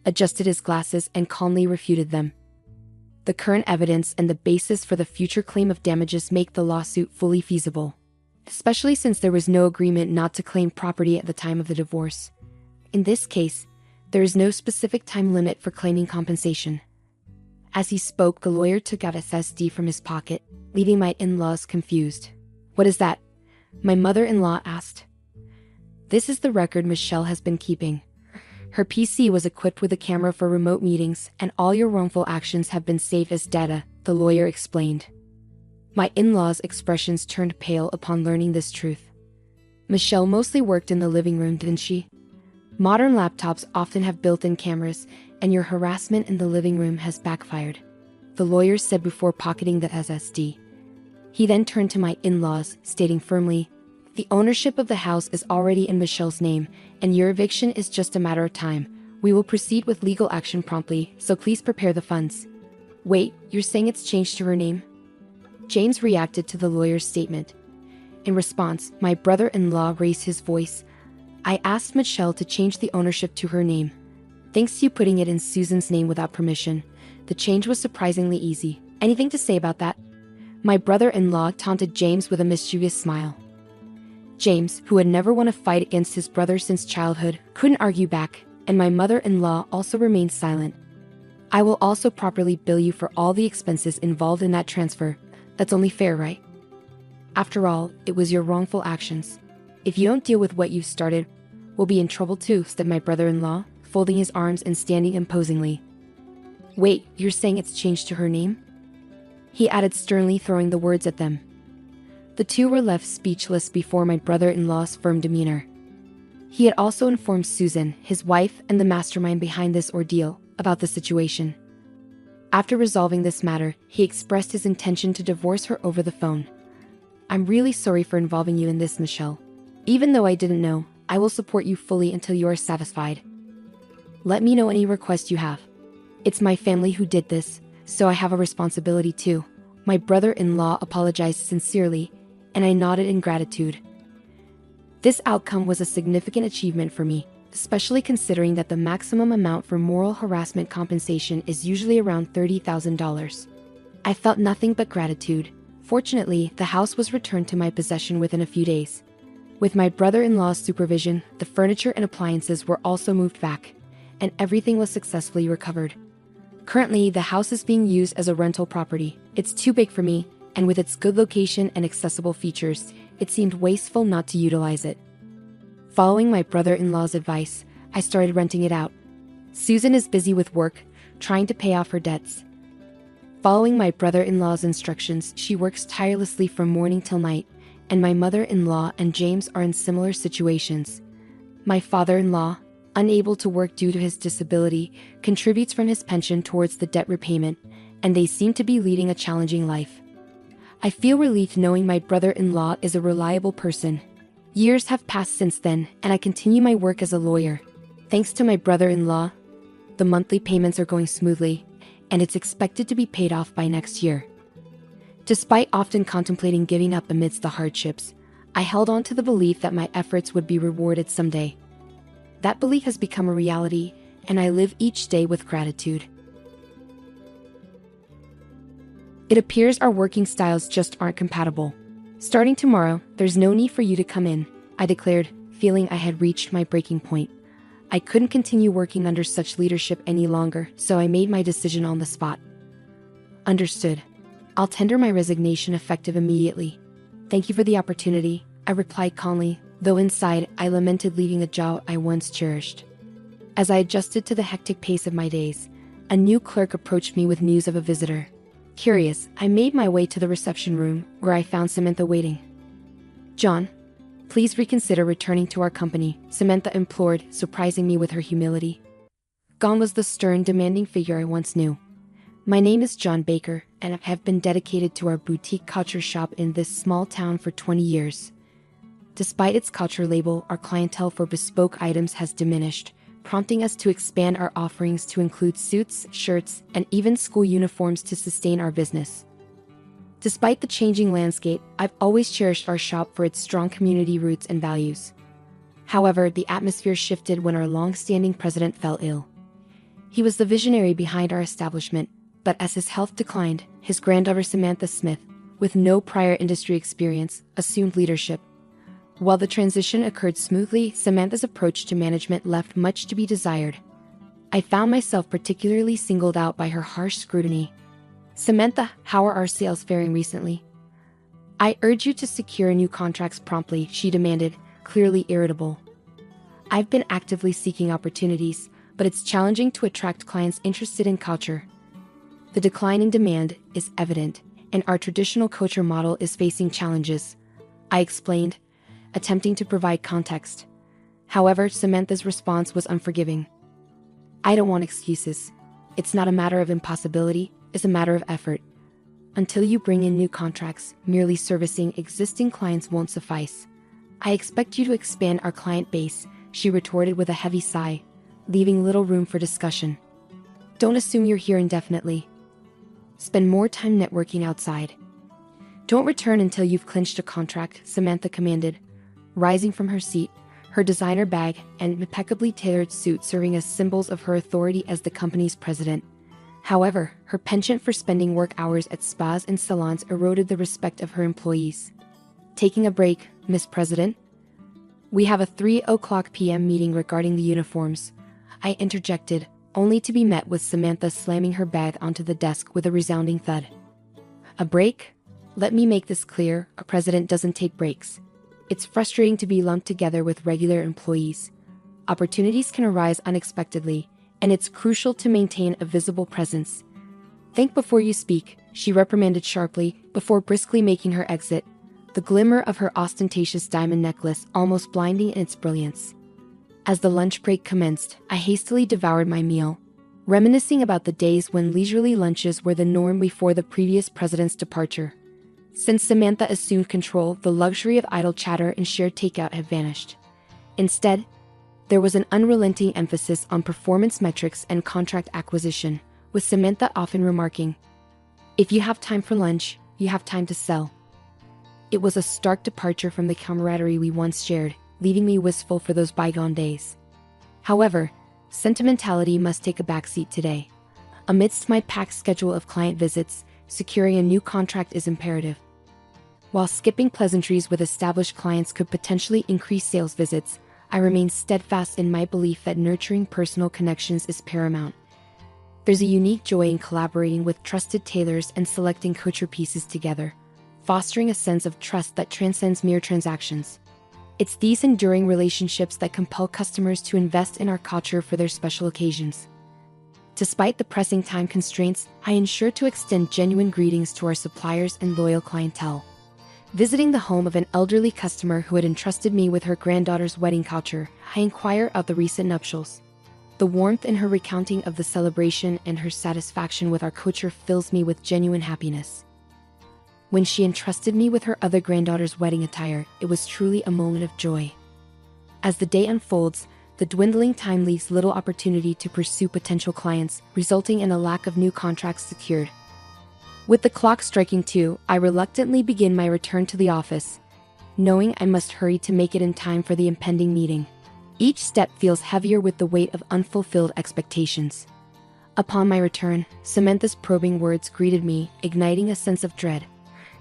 adjusted his glasses and calmly refuted them. The current evidence and the basis for the future claim of damages make the lawsuit fully feasible, especially since there was no agreement not to claim property at the time of the divorce. In this case, there is no specific time limit for claiming compensation. As he spoke, the lawyer took out a SSD from his pocket, leaving my in-laws confused. What is that? My mother-in-law asked. This is the record Michelle has been keeping. Her PC was equipped with a camera for remote meetings, and all your wrongful actions have been saved as data, the lawyer explained. My in-laws' expressions turned pale upon learning this truth. Michelle mostly worked in the living room, didn't she? Modern laptops often have built-in cameras, and your harassment in the living room has backfired, the lawyer said before pocketing the SSD. He then turned to my in-laws, stating firmly, the ownership of the house is already in Michelle's name, and your eviction is just a matter of time. We will proceed with legal action promptly, so please prepare the funds. Wait, you're saying it's changed to her name? James reacted to the lawyer's statement. In response, my brother-in-law raised his voice. I asked Michelle to change the ownership to her name. Thanks to you putting it in Susan's name without permission, the change was surprisingly easy. Anything to say about that? My brother-in-law taunted James with a mischievous smile. James, who had never won a fight against his brother since childhood, couldn't argue back. and my mother-in-law also remained silent. I will also properly bill you for all the expenses involved in that transfer. That's only fair, right? After all, it was your wrongful actions. If you don't deal with what you've started, we'll be in trouble too, said my brother-in-law, folding his arms and standing imposingly. Wait, you're saying it's changed to her name? He added sternly, throwing the words at them. The two were left speechless before my brother-in-law's firm demeanor. He had also informed Susan, his wife and the mastermind behind this ordeal, about the situation. After resolving this matter, he expressed his intention to divorce her over the phone. I'm really sorry for involving you in this, Michelle. Even though I didn't know, I will support you fully until you are satisfied. Let me know any requests you have. It's my family who did this, so I have a responsibility too. My brother-in-law apologized sincerely, and I nodded in gratitude. This outcome was a significant achievement for me, especially considering that the maximum amount for moral harassment compensation is usually around $30,000. I felt nothing but gratitude. Fortunately, the house was returned to my possession within a few days. With my brother-in-law's supervision, the furniture and appliances were also moved back, and everything was successfully recovered. Currently, the house is being used as a rental property. It's too big for me, and with its good location and accessible features, it seemed wasteful not to utilize it. Following my brother-in-law's advice, I started renting it out. Susan is busy with work, trying to pay off her debts. Following my brother-in-law's instructions, she works tirelessly from morning till night, and my mother-in-law and James are in similar situations. My father-in-law, unable to work due to his disability, contributes from his pension towards the debt repayment, and they seem to be leading a challenging life. I feel relieved knowing my brother-in-law is a reliable person. Years have passed since then, and I continue my work as a lawyer. Thanks to my brother-in-law, the monthly payments are going smoothly, and it's expected to be paid off by next year. Despite often contemplating giving up amidst the hardships, I held on to the belief that my efforts would be rewarded someday. That belief has become a reality, and I live each day with gratitude. It appears our working styles just aren't compatible. Starting tomorrow, there's no need for you to come in, I declared, feeling I had reached my breaking point. I couldn't continue working under such leadership any longer, so I made my decision on the spot. Understood. I'll tender my resignation effective immediately. Thank you for the opportunity, I replied calmly, though inside I lamented leaving a job I once cherished. As I adjusted to the hectic pace of my days, a new clerk approached me with news of a visitor. Curious, I made my way to the reception room, where I found Samantha waiting. John, please reconsider returning to our company, Samantha implored, surprising me with her humility. Gone was the stern, demanding figure I once knew. My name is John Baker, and I have been dedicated to our boutique couture shop in this small town for 20 years. Despite its couture label, our clientele for bespoke items has diminished, prompting us to expand our offerings to include suits, shirts, and even school uniforms to sustain our business. Despite the changing landscape, I've always cherished our shop for its strong community roots and values. However, the atmosphere shifted when our long-standing president fell ill. He was the visionary behind our establishment, but as his health declined, his granddaughter Samantha Smith, with no prior industry experience, assumed leadership. While the transition occurred smoothly, Samantha's approach to management left much to be desired. I found myself particularly singled out by her harsh scrutiny. Samantha, how are our sales faring recently? I urge you to secure new contracts promptly, she demanded, clearly irritable. I've been actively seeking opportunities, but it's challenging to attract clients interested in couture. The decline in demand is evident, and our traditional couture model is facing challenges, I explained, attempting to provide context. However, Samantha's response was unforgiving. I don't want excuses. It's not a matter of impossibility, it's a matter of effort. Until you bring in new contracts, merely servicing existing clients won't suffice. I expect you to expand our client base, she retorted with a heavy sigh, leaving little room for discussion. Don't assume you're here indefinitely. Spend more time networking outside. Don't return until you've clinched a contract, Samantha commanded, rising from her seat, her designer bag and impeccably tailored suit serving as symbols of her authority as the company's president. However, her penchant for spending work hours at spas and salons eroded the respect of her employees. Taking a break, Miss President? We have a 3:00 p.m. meeting regarding the uniforms. I interjected, only to be met with Samantha slamming her bag onto the desk with a resounding thud. A break? Let me make this clear, a president doesn't take breaks. It's frustrating to be lumped together with regular employees. Opportunities can arise unexpectedly, and it's crucial to maintain a visible presence. Think before you speak, she reprimanded sharply, before briskly making her exit, the glimmer of her ostentatious diamond necklace almost blinding in its brilliance. As the lunch break commenced, I hastily devoured my meal, reminiscing about the days when leisurely lunches were the norm before the previous president's departure. Since Samantha assumed control, the luxury of idle chatter and shared takeout had vanished. Instead, there was an unrelenting emphasis on performance metrics and contract acquisition, with Samantha often remarking, "If you have time for lunch, you have time to sell." It was a stark departure from the camaraderie we once shared, leaving me wistful for those bygone days. However, sentimentality must take a backseat today. Amidst my packed schedule of client visits, securing a new contract is imperative. While skipping pleasantries with established clients could potentially increase sales visits, I remain steadfast in my belief that nurturing personal connections is paramount. There's a unique joy in collaborating with trusted tailors and selecting couture pieces together, fostering a sense of trust that transcends mere transactions. It's these enduring relationships that compel customers to invest in our couture for their special occasions. Despite the pressing time constraints, I ensure to extend genuine greetings to our suppliers and loyal clientele. Visiting the home of an elderly customer who had entrusted me with her granddaughter's wedding couture, I inquire of the recent nuptials. The warmth in her recounting of the celebration and her satisfaction with our couture fills me with genuine happiness. When she entrusted me with her other granddaughter's wedding attire, it was truly a moment of joy. As the day unfolds, the dwindling time leaves little opportunity to pursue potential clients, resulting in a lack of new contracts secured. With the clock striking 2, I reluctantly begin my return to the office, knowing I must hurry to make it in time for the impending meeting. Each step feels heavier with the weight of unfulfilled expectations. Upon my return, Samantha's probing words greeted me, igniting a sense of dread.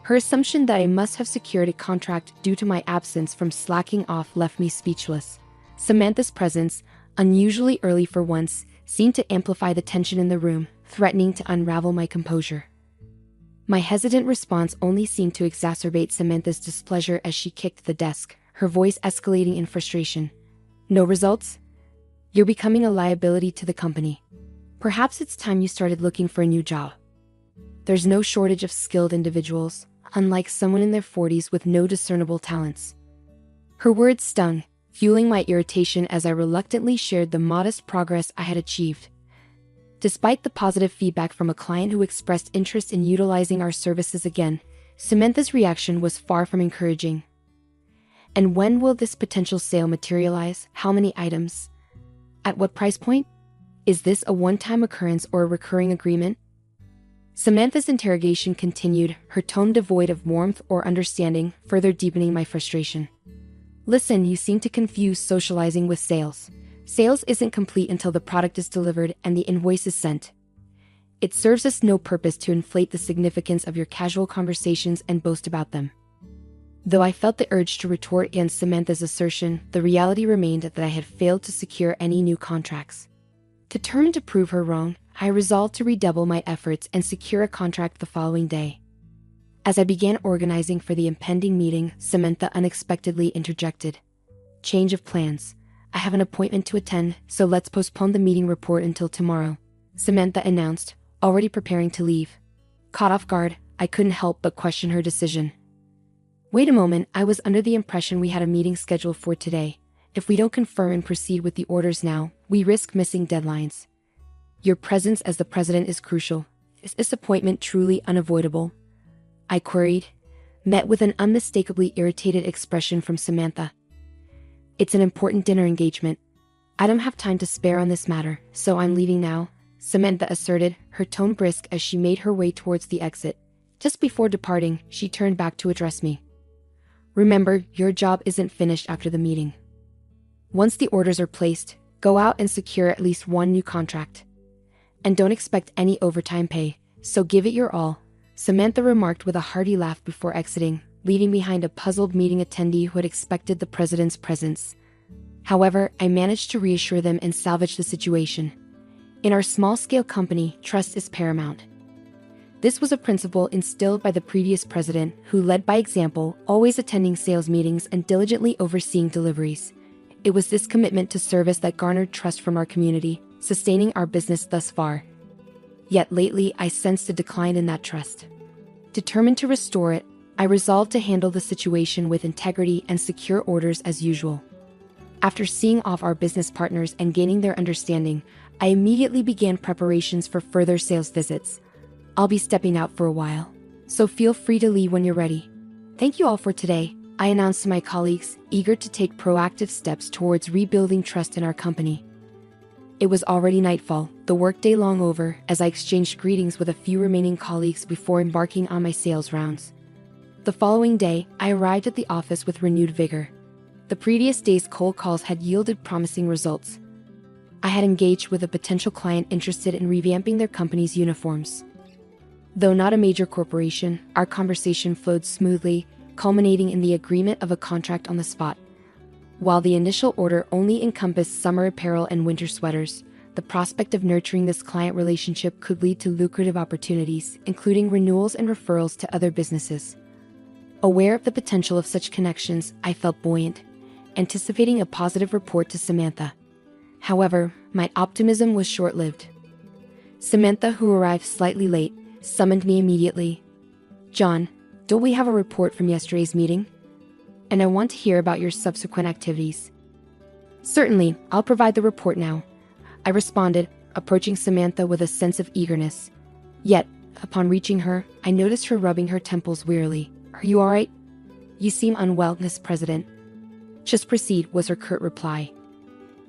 Her assumption that I must have secured a contract due to my absence from slacking off left me speechless. Samantha's presence, unusually early for once, seemed to amplify the tension in the room, threatening to unravel my composure. My hesitant response only seemed to exacerbate Samantha's displeasure as she kicked the desk, her voice escalating in frustration. "No results? You're becoming a liability to the company. Perhaps it's time you started looking for a new job. There's no shortage of skilled individuals, unlike someone in their 40s with no discernible talents." Her words stung, fueling my irritation as I reluctantly shared the modest progress I had achieved. Despite the positive feedback from a client who expressed interest in utilizing our services again, Samantha's reaction was far from encouraging. "And when will this potential sale materialize? How many items? At what price point? Is this a one-time occurrence or a recurring agreement?" Samantha's interrogation continued, her tone devoid of warmth or understanding, further deepening my frustration. "Listen, you seem to confuse socializing with sales. Sales isn't complete until the product is delivered and the invoice is sent. It serves us no purpose to inflate the significance of your casual conversations and boast about them." Though I felt the urge to retort against Samantha's assertion, the reality remained that I had failed to secure any new contracts. Determined to prove her wrong, I resolved to redouble my efforts and secure a contract the following day. As I began organizing for the impending meeting, Samantha unexpectedly interjected. "Change of plans. I have an appointment to attend, so let's postpone the meeting report until tomorrow," Samantha announced, already preparing to leave. Caught off guard, I couldn't help but question her decision. "Wait a moment, I was under the impression we had a meeting scheduled for today. If we don't confirm and proceed with the orders now, we risk missing deadlines. Your presence as the president is crucial. Is this appointment truly unavoidable?" I queried, met with an unmistakably irritated expression from Samantha. "It's an important dinner engagement. I don't have time to spare on this matter, so I'm leaving now," Samantha asserted, her tone brisk as she made her way towards the exit. Just before departing, she turned back to address me. "Remember, your job isn't finished after the meeting. Once the orders are placed, go out and secure at least one new contract. And don't expect any overtime pay, so give it your all," Samantha remarked with a hearty laugh before exiting, leaving behind a puzzled meeting attendee who had expected the president's presence. However, I managed to reassure them and salvage the situation. In our small-scale company, trust is paramount. This was a principle instilled by the previous president, who led by example, always attending sales meetings and diligently overseeing deliveries. It was this commitment to service that garnered trust from our community, sustaining our business thus far. Yet lately, I sensed a decline in that trust. Determined to restore it, I resolved to handle the situation with integrity and secure orders as usual. After seeing off our business partners and gaining their understanding, I immediately began preparations for further sales visits. I'll be stepping out for a while, so feel free to leave when you're ready. Thank you all for today, I announced to my colleagues, eager to take proactive steps towards rebuilding trust in our company. It was already nightfall, the workday long over, as I exchanged greetings with a few remaining colleagues before embarking on my sales rounds. The following day, I arrived at the office with renewed vigor. The previous day's cold calls had yielded promising results. I had engaged with a potential client interested in revamping their company's uniforms. Though not a major corporation, our conversation flowed smoothly, culminating in the agreement of a contract on the spot. While the initial order only encompassed summer apparel and winter sweaters, the prospect of nurturing this client relationship could lead to lucrative opportunities, including renewals and referrals to other businesses. Aware of the potential of such connections, I felt buoyant, anticipating a positive report to Samantha. However, my optimism was short-lived. Samantha, who arrived slightly late, summoned me immediately. "John, don't we have a report from yesterday's meeting? And I want to hear about your subsequent activities." "Certainly, I'll provide the report now," I responded, approaching Samantha with a sense of eagerness. Yet, upon reaching her, I noticed her rubbing her temples wearily. "Are you all right? You seem unwell, Miss President." "Just proceed," was her curt reply.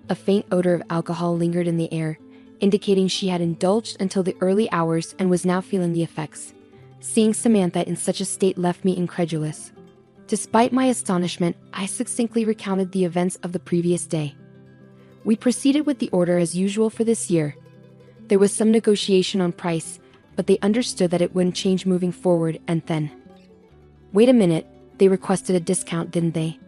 A faint odor of alcohol lingered in the air, indicating she had indulged until the early hours and was now feeling the effects. Seeing Samantha in such a state left me incredulous. Despite my astonishment, I succinctly recounted the events of the previous day. We proceeded with the order as usual for this year. There was some negotiation on price, but they understood that it wouldn't change moving forward, and then... "Wait a minute, they requested a discount, didn't they?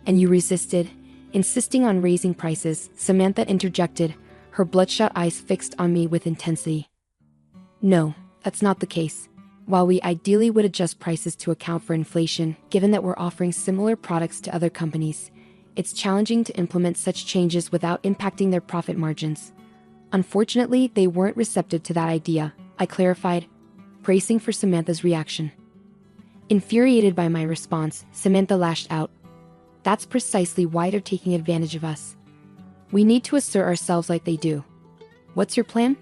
And you resisted?" Insisting on raising prices, Samantha interjected, her bloodshot eyes fixed on me with intensity. "No, that's not the case. While we ideally would adjust prices to account for inflation, given that we're offering similar products to other companies, it's challenging to implement such changes without impacting their profit margins. Unfortunately, they weren't receptive to that idea," I clarified, bracing for Samantha's reaction. Infuriated by my response, Samantha lashed out. "That's precisely why they're taking advantage of us. We need to assert ourselves like they do. What's your plan?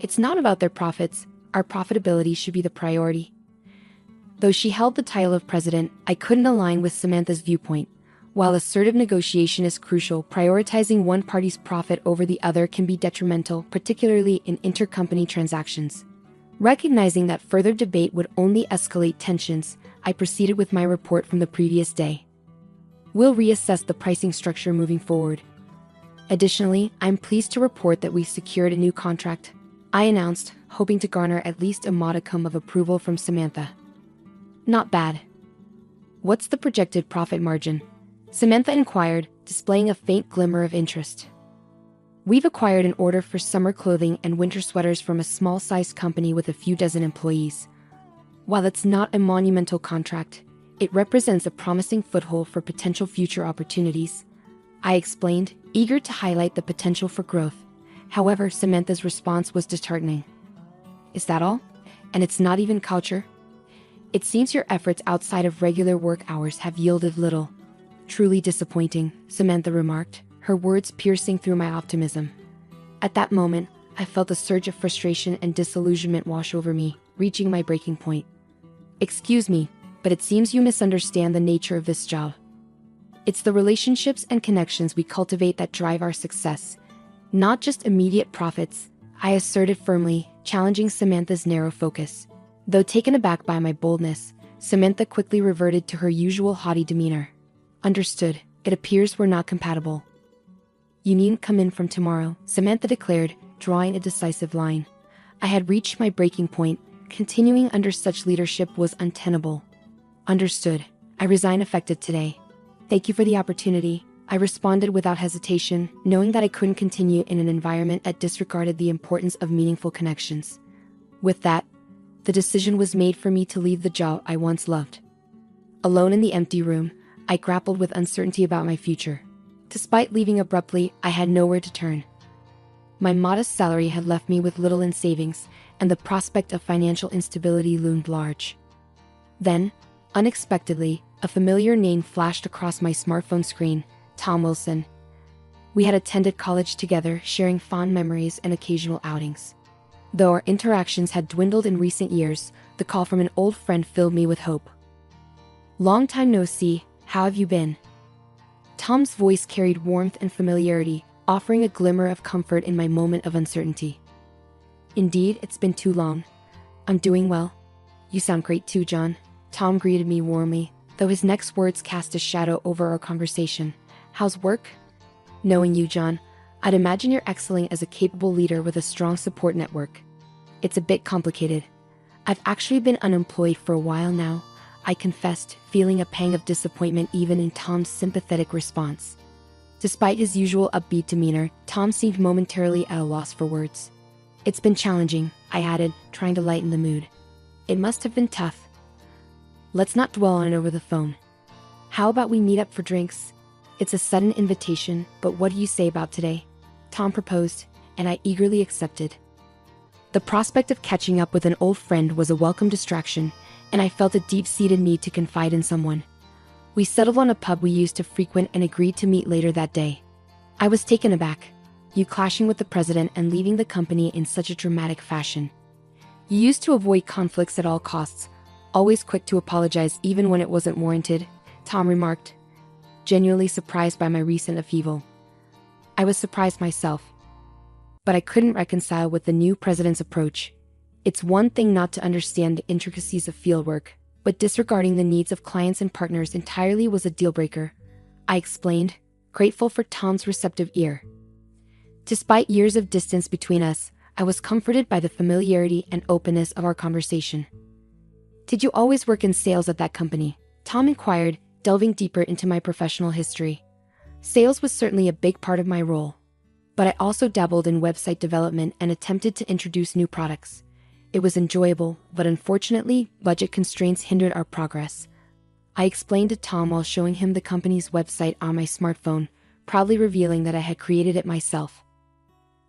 It's not about their profits. Our profitability should be the priority." Though she held the title of president, I couldn't align with Samantha's viewpoint. While assertive negotiation is crucial, prioritizing one party's profit over the other can be detrimental, particularly in intercompany transactions. Recognizing that further debate would only escalate tensions, I proceeded with my report from the previous day. "We'll reassess the pricing structure moving forward. Additionally, I'm pleased to report that we've secured a new contract," I announced, hoping to garner at least a modicum of approval from Samantha. "Not bad. What's the projected profit margin?" Samantha inquired, displaying a faint glimmer of interest. "We've acquired an order for summer clothing and winter sweaters from a small-sized company with a few dozen employees. While it's not a monumental contract, it represents a promising foothold for potential future opportunities," I explained, eager to highlight the potential for growth. However, Samantha's response was disheartening. "Is that all? And it's not even culture? It seems your efforts outside of regular work hours have yielded little." "Truly disappointing," Samantha remarked, her words piercing through my optimism. At that moment, I felt a surge of frustration and disillusionment wash over me, reaching my breaking point. "Excuse me, but it seems you misunderstand the nature of this job. It's the relationships and connections we cultivate that drive our success, not just immediate profits," I asserted firmly, challenging Samantha's narrow focus. Though taken aback by my boldness, Samantha quickly reverted to her usual haughty demeanor. "Understood. It appears we're not compatible." "You needn't come in from tomorrow," Samantha declared, drawing a decisive line. I had reached my breaking point. Continuing under such leadership was untenable. "Understood. I resign effective today. Thank you for the opportunity," I responded without hesitation, knowing that I couldn't continue in an environment that disregarded the importance of meaningful connections. With that, the decision was made for me to leave the job I once loved. Alone in the empty room, I grappled with uncertainty about my future. Despite leaving abruptly, I had nowhere to turn. My modest salary had left me with little in savings, and the prospect of financial instability loomed large. Then, unexpectedly, a familiar name flashed across my smartphone screen: Tom Wilson. We had attended college together, sharing fond memories and occasional outings. Though our interactions had dwindled in recent years, the call from an old friend filled me with hope. "Long time no see, how have you been?" Tom's voice carried warmth and familiarity, offering a glimmer of comfort in my moment of uncertainty. "Indeed, it's been too long. I'm doing well. You sound great too, John." Tom greeted me warmly, though his next words cast a shadow over our conversation. "How's work?" "Knowing you, John, I'd imagine you're excelling as a capable leader with a strong support network." "It's a bit complicated. I've actually been unemployed for a while now," I confessed, feeling a pang of disappointment even in Tom's sympathetic response. Despite his usual upbeat demeanor, Tom seemed momentarily at a loss for words. "It's been challenging," I added, trying to lighten the mood. "It must have been tough. Let's not dwell on it over the phone. How about we meet up for drinks? It's a sudden invitation, but what do you say about today?" Tom proposed, and I eagerly accepted. The prospect of catching up with an old friend was a welcome distraction, and I felt a deep-seated need to confide in someone. We settled on a pub we used to frequent and agreed to meet later that day. I was taken aback. You clashing with the president and leaving the company in such a dramatic fashion. You used to avoid conflicts at all costs, always quick to apologize even when it wasn't warranted, Tom remarked, genuinely surprised by my recent upheaval. I was surprised myself. But I couldn't reconcile with the new president's approach. It's one thing not to understand the intricacies of fieldwork, but disregarding the needs of clients and partners entirely was a deal-breaker, I explained, grateful for Tom's receptive ear. Despite years of distance between us, I was comforted by the familiarity and openness of our conversation. "Did you always work in sales at that company?" Tom inquired, delving deeper into my professional history. Sales was certainly a big part of my role, but I also dabbled in website development and attempted to introduce new products. It was enjoyable, but unfortunately, budget constraints hindered our progress. I explained to Tom while showing him the company's website on my smartphone, proudly revealing that I had created it myself.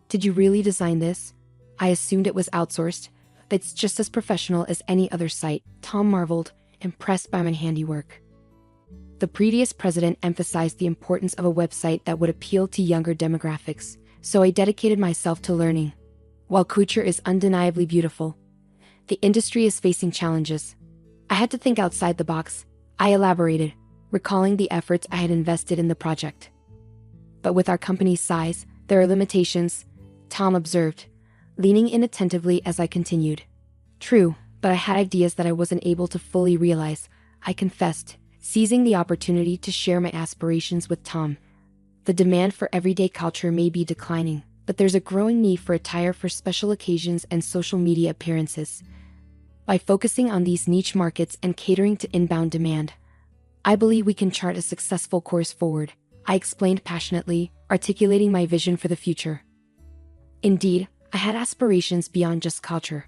"Did you really design this? I assumed it was outsourced. It's just as professional as any other site," Tom marveled, impressed by my handiwork. The previous president emphasized the importance of a website that would appeal to younger demographics, so I dedicated myself to learning. While couture is undeniably beautiful, the industry is facing challenges. I had to think outside the box, I elaborated, recalling the efforts I had invested in the project. "But with our company's size, there are limitations," Tom observed, leaning in attentively as I continued. "True, but I had ideas that I wasn't able to fully realize," I confessed, seizing the opportunity to share my aspirations with Tom. "The demand for everyday culture may be declining, but there's a growing need for attire for special occasions and social media appearances. By focusing on these niche markets and catering to inbound demand, I believe we can chart a successful course forward," I explained passionately, articulating my vision for the future. Indeed, I had aspirations beyond just culture.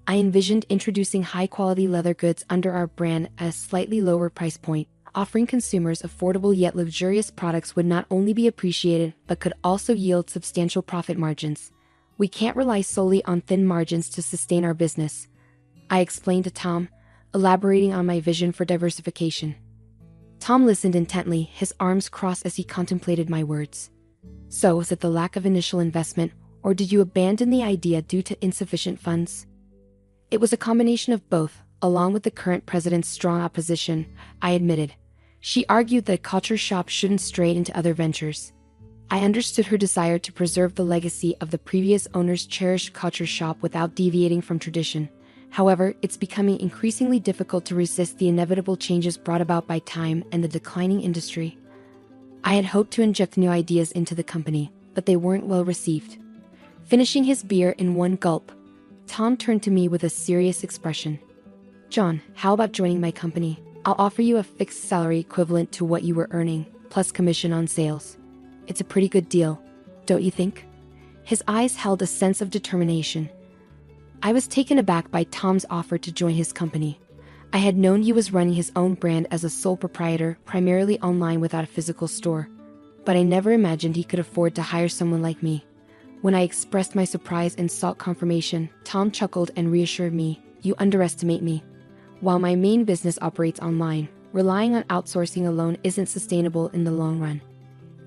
I envisioned introducing high-quality leather goods under our brand at a slightly lower price point. Offering consumers affordable yet luxurious products would not only be appreciated, but could also yield substantial profit margins. "We can't rely solely on thin margins to sustain our business," I explained to Tom, elaborating on my vision for diversification. Tom listened intently, his arms crossed as he contemplated my words. "So, was it the lack of initial investment, or did you abandon the idea due to insufficient funds?" "It was a combination of both, along with the current president's strong opposition," I admitted. She argued that a culture shop shouldn't stray into other ventures. I understood her desire to preserve the legacy of the previous owner's cherished culture shop without deviating from tradition. However, it's becoming increasingly difficult to resist the inevitable changes brought about by time and the declining industry. I had hoped to inject new ideas into the company, but they weren't well received. Finishing his beer in one gulp, Tom turned to me with a serious expression. "John, how about joining my company? I'll offer you a fixed salary equivalent to what you were earning, plus commission on sales. It's a pretty good deal, don't you think? His eyes held a sense of determination. I was taken aback by Tom's offer to join his company. I had known he was running his own brand as a sole proprietor, primarily online without a physical store, but I never imagined he could afford to hire someone like me. When I expressed my surprise and sought confirmation, Tom chuckled and reassured me, "You underestimate me. While my main business operates online, relying on outsourcing alone isn't sustainable in the long run.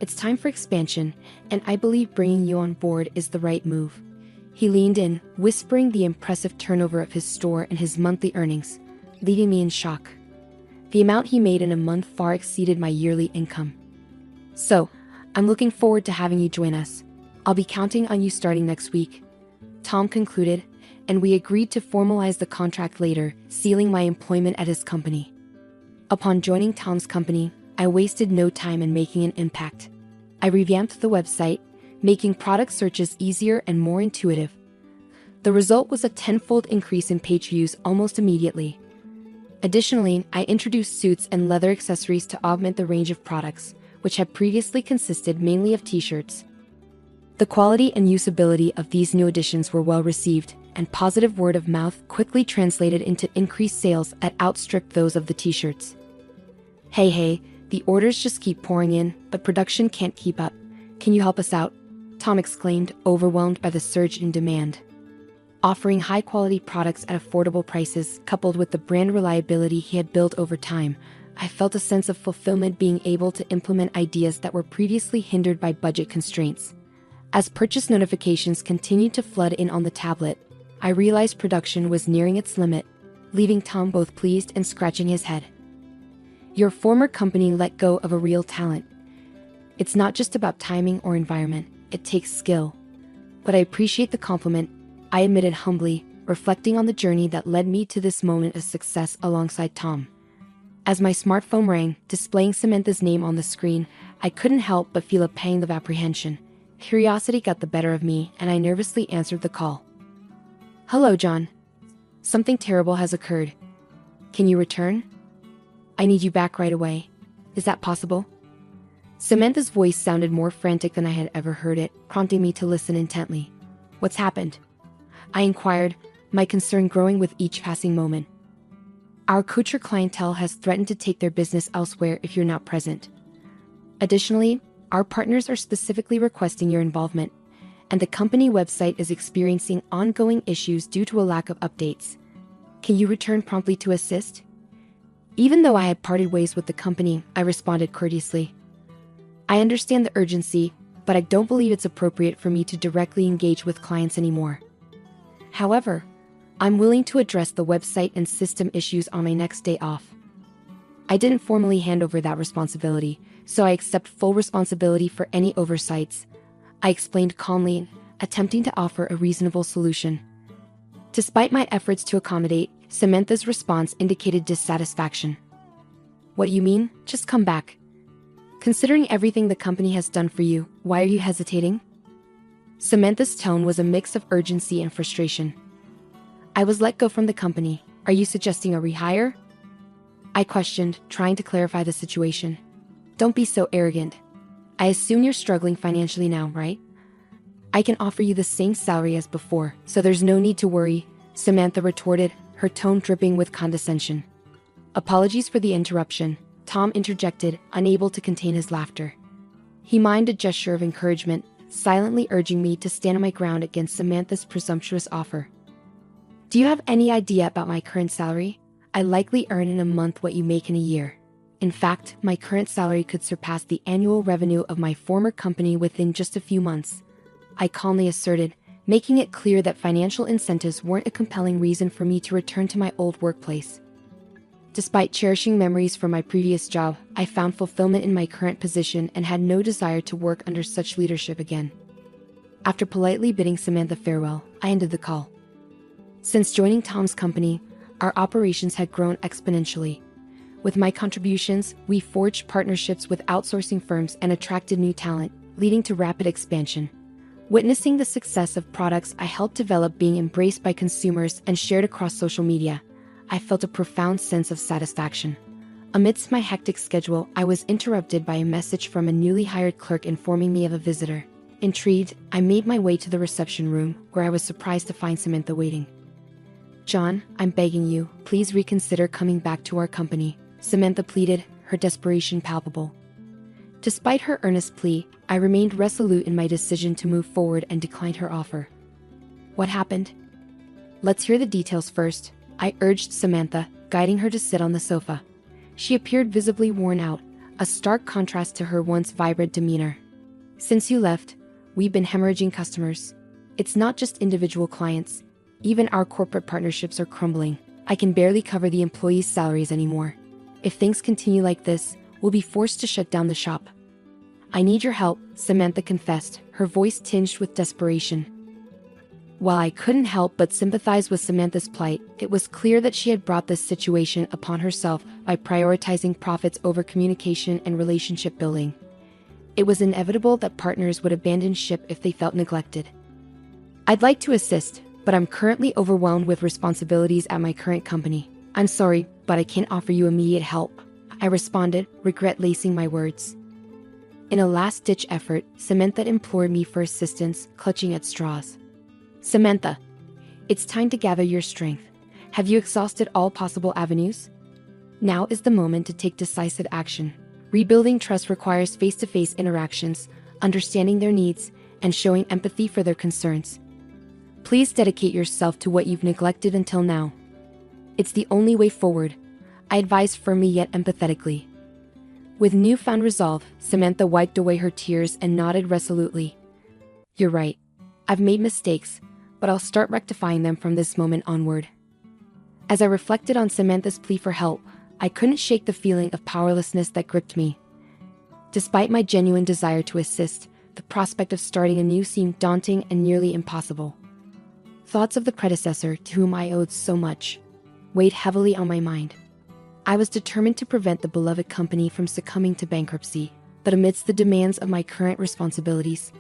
It's time for expansion, and I believe bringing you on board is the right move." He leaned in, whispering the impressive turnover of his store and his monthly earnings, leaving me in shock. The amount he made in a month far exceeded my yearly income. "So, I'm looking forward to having you join us. I'll be counting on you starting next week," Tom concluded, and we agreed to formalize the contract later, sealing my employment at his company. Upon joining Tom's company, I wasted no time in making an impact. I revamped the website, making product searches easier and more intuitive. The result was a tenfold increase in page views almost immediately. Additionally, I introduced suits and leather accessories to augment the range of products, which had previously consisted mainly of t-shirts. The quality and usability of these new additions were well received, and positive word of mouth quickly translated into increased sales that outstripped those of the t-shirts. Hey, the orders just keep pouring in, but production can't keep up. Can you help us out?" Tom exclaimed, overwhelmed by the surge in demand. Offering high-quality products at affordable prices, coupled with the brand reliability he had built over time, I felt a sense of fulfillment being able to implement ideas that were previously hindered by budget constraints. As purchase notifications continued to flood in on the tablet, I realized production was nearing its limit, leaving Tom both pleased and scratching his head. "Your former company let go of a real talent. It's not just about timing or environment, it takes skill. But I appreciate the compliment," I admitted humbly, reflecting on the journey that led me to this moment of success alongside Tom. As my smartphone rang, displaying Samantha's name on the screen, I couldn't help but feel a pang of apprehension. Curiosity got the better of me, and I nervously answered the call. "Hello, John. Something terrible has occurred. Can you return? I need you back right away. Is that possible?" Samantha's voice sounded more frantic than I had ever heard it, prompting me to listen intently. "What's happened?" I inquired, my concern growing with each passing moment. "Our couture clientele has threatened to take their business elsewhere if you're not present. Additionally, our partners are specifically requesting your involvement, and the company website is experiencing ongoing issues due to a lack of updates. Can you return promptly to assist?" Even though I had parted ways with the company, I responded courteously. "I understand the urgency, but I don't believe it's appropriate for me to directly engage with clients anymore. However, I'm willing to address the website and system issues on my next day off." I didn't formally hand over that responsibility, so I accept full responsibility for any oversights, I explained calmly, attempting to offer a reasonable solution. Despite my efforts to accommodate, Samantha's response indicated dissatisfaction. "What you mean? Just come back. Considering everything the company has done for you, why are you hesitating?" Samantha's tone was a mix of urgency and frustration. "I was let go from the company. Are you suggesting a rehire?" I questioned, trying to clarify the situation. "Don't be so arrogant. I assume you're struggling financially now, right? I can offer you the same salary as before, so there's no need to worry," Samantha retorted, her tone dripping with condescension. "Apologies for the interruption," Tom interjected, unable to contain his laughter. He mimed a gesture of encouragement, silently urging me to stand my ground against Samantha's presumptuous offer. "Do you have any idea about my current salary? I likely earn in a month what you make in a year. In fact, my current salary could surpass the annual revenue of my former company within just a few months," I calmly asserted, making it clear that financial incentives weren't a compelling reason for me to return to my old workplace. Despite cherishing memories from my previous job, I found fulfillment in my current position and had no desire to work under such leadership again. After politely bidding Samantha farewell, I ended the call. Since joining Tom's company, our operations had grown exponentially. With my contributions, we forged partnerships with outsourcing firms and attracted new talent, leading to rapid expansion. Witnessing the success of products I helped develop being embraced by consumers and shared across social media, I felt a profound sense of satisfaction. Amidst my hectic schedule, I was interrupted by a message from a newly hired clerk informing me of a visitor. Intrigued, I made my way to the reception room, where I was surprised to find Samantha waiting. "John, I'm begging you, please reconsider coming back to our company," Samantha pleaded, her desperation palpable. Despite her earnest plea, I remained resolute in my decision to move forward and declined her offer. "What happened?" "Let's hear the details first," I urged Samantha, guiding her to sit on the sofa. She appeared visibly worn out, a stark contrast to her once vibrant demeanor. "Since you left, we've been hemorrhaging customers. It's not just individual clients. Even our corporate partnerships are crumbling. I can barely cover the employees' salaries anymore. If things continue like this, we'll be forced to shut down the shop." "I need your help," Samantha confessed, her voice tinged with desperation. While I couldn't help but sympathize with Samantha's plight, it was clear that she had brought this situation upon herself by prioritizing profits over communication and relationship building. It was inevitable that partners would abandon ship if they felt neglected. "I'd like to assist, but I'm currently overwhelmed with responsibilities at my current company. I'm sorry, but I can't offer you immediate help," I responded, regret lacing my words. In a last-ditch effort, Samantha implored me for assistance, clutching at straws. "Samantha, it's time to gather your strength. Have you exhausted all possible avenues? Now is the moment to take decisive action. Rebuilding trust requires face-to-face interactions, understanding their needs, and showing empathy for their concerns. Please dedicate yourself to what you've neglected until now. It's the only way forward," I advised firmly yet empathetically. With newfound resolve, Samantha wiped away her tears and nodded resolutely. "You're right. I've made mistakes, but I'll start rectifying them from this moment onward." As I reflected on Samantha's plea for help, I couldn't shake the feeling of powerlessness that gripped me. Despite my genuine desire to assist, the prospect of starting anew seemed daunting and nearly impossible. Thoughts of the predecessor to whom I owed so much weighed heavily on my mind. I was determined to prevent the beloved company from succumbing to bankruptcy, but amidst the demands of my current responsibilities,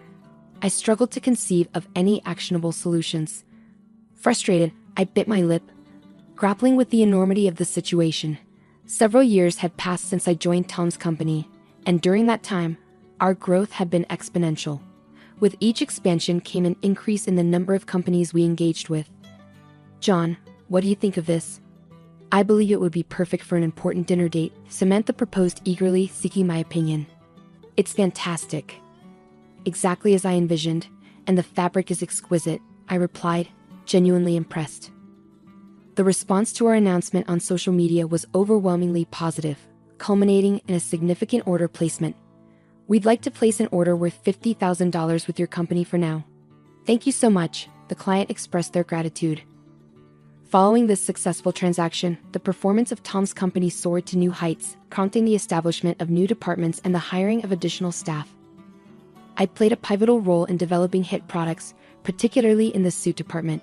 I struggled to conceive of any actionable solutions. Frustrated, I bit my lip, grappling with the enormity of the situation. Several years had passed since I joined Tom's company, and during that time, our growth had been exponential. With each expansion came an increase in the number of companies we engaged with. "John, what do you think of this?" "I believe it would be perfect for an important dinner date," Samantha proposed eagerly, seeking my opinion. "It's fantastic. Exactly as I envisioned, and the fabric is exquisite," I replied, genuinely impressed. The response to our announcement on social media was overwhelmingly positive, culminating in a significant order placement. "We'd like to place an order worth $50,000 with your company for now." "Thank you so much," the client expressed their gratitude. Following this successful transaction, the performance of Tom's company soared to new heights, prompting the establishment of new departments and the hiring of additional staff. I played a pivotal role in developing hit products, particularly in the suit department.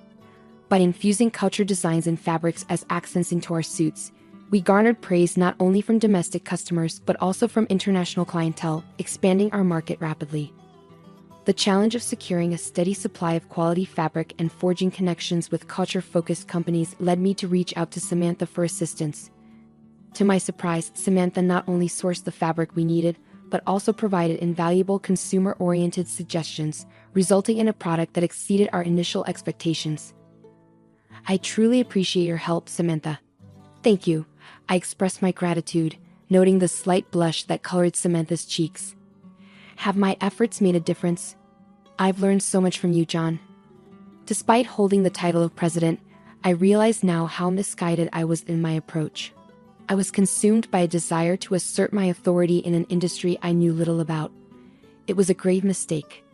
By infusing culture designs and fabrics as accents into our suits, we garnered praise not only from domestic customers but also from international clientele, expanding our market rapidly. The challenge of securing a steady supply of quality fabric and forging connections with culture-focused companies led me to reach out to Samantha for assistance. To my surprise, Samantha not only sourced the fabric we needed, but also provided invaluable consumer-oriented suggestions, resulting in a product that exceeded our initial expectations. "I truly appreciate your help, Samantha." "Thank you," I expressed my gratitude, noting the slight blush that colored Samantha's cheeks. "Have my efforts made a difference? I've learned so much from you, John." Despite holding the title of president, I realize now how misguided I was in my approach. I was consumed by a desire to assert my authority in an industry I knew little about. It was a grave mistake.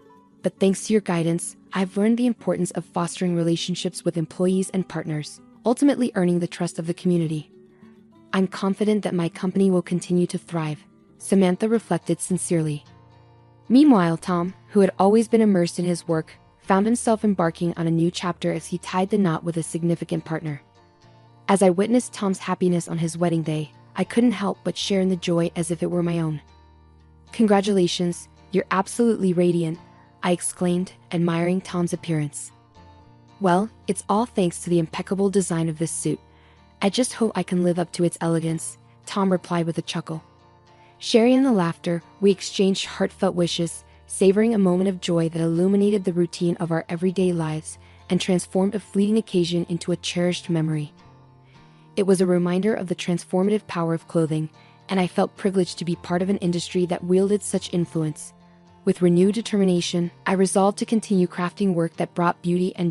But thanks to your guidance, I've learned the importance of fostering relationships with employees and partners, ultimately earning the trust of the community. "I'm confident that my company will continue to thrive," Samantha reflected sincerely. Meanwhile, Tom, who had always been immersed in his work, found himself embarking on a new chapter as he tied the knot with a significant partner. As I witnessed Tom's happiness on his wedding day, I couldn't help but share in the joy as if it were my own. "Congratulations, you're absolutely radiant," I exclaimed, admiring Tom's appearance. "Well, it's all thanks to the impeccable design of this suit. I just hope I can live up to its elegance," Tom replied with a chuckle. Sharing in the laughter, we exchanged heartfelt wishes, savoring a moment of joy that illuminated the routine of our everyday lives and transformed a fleeting occasion into a cherished memory. It was a reminder of the transformative power of clothing, and I felt privileged to be part of an industry that wielded such influence. With renewed determination, I resolved to continue crafting work that brought beauty and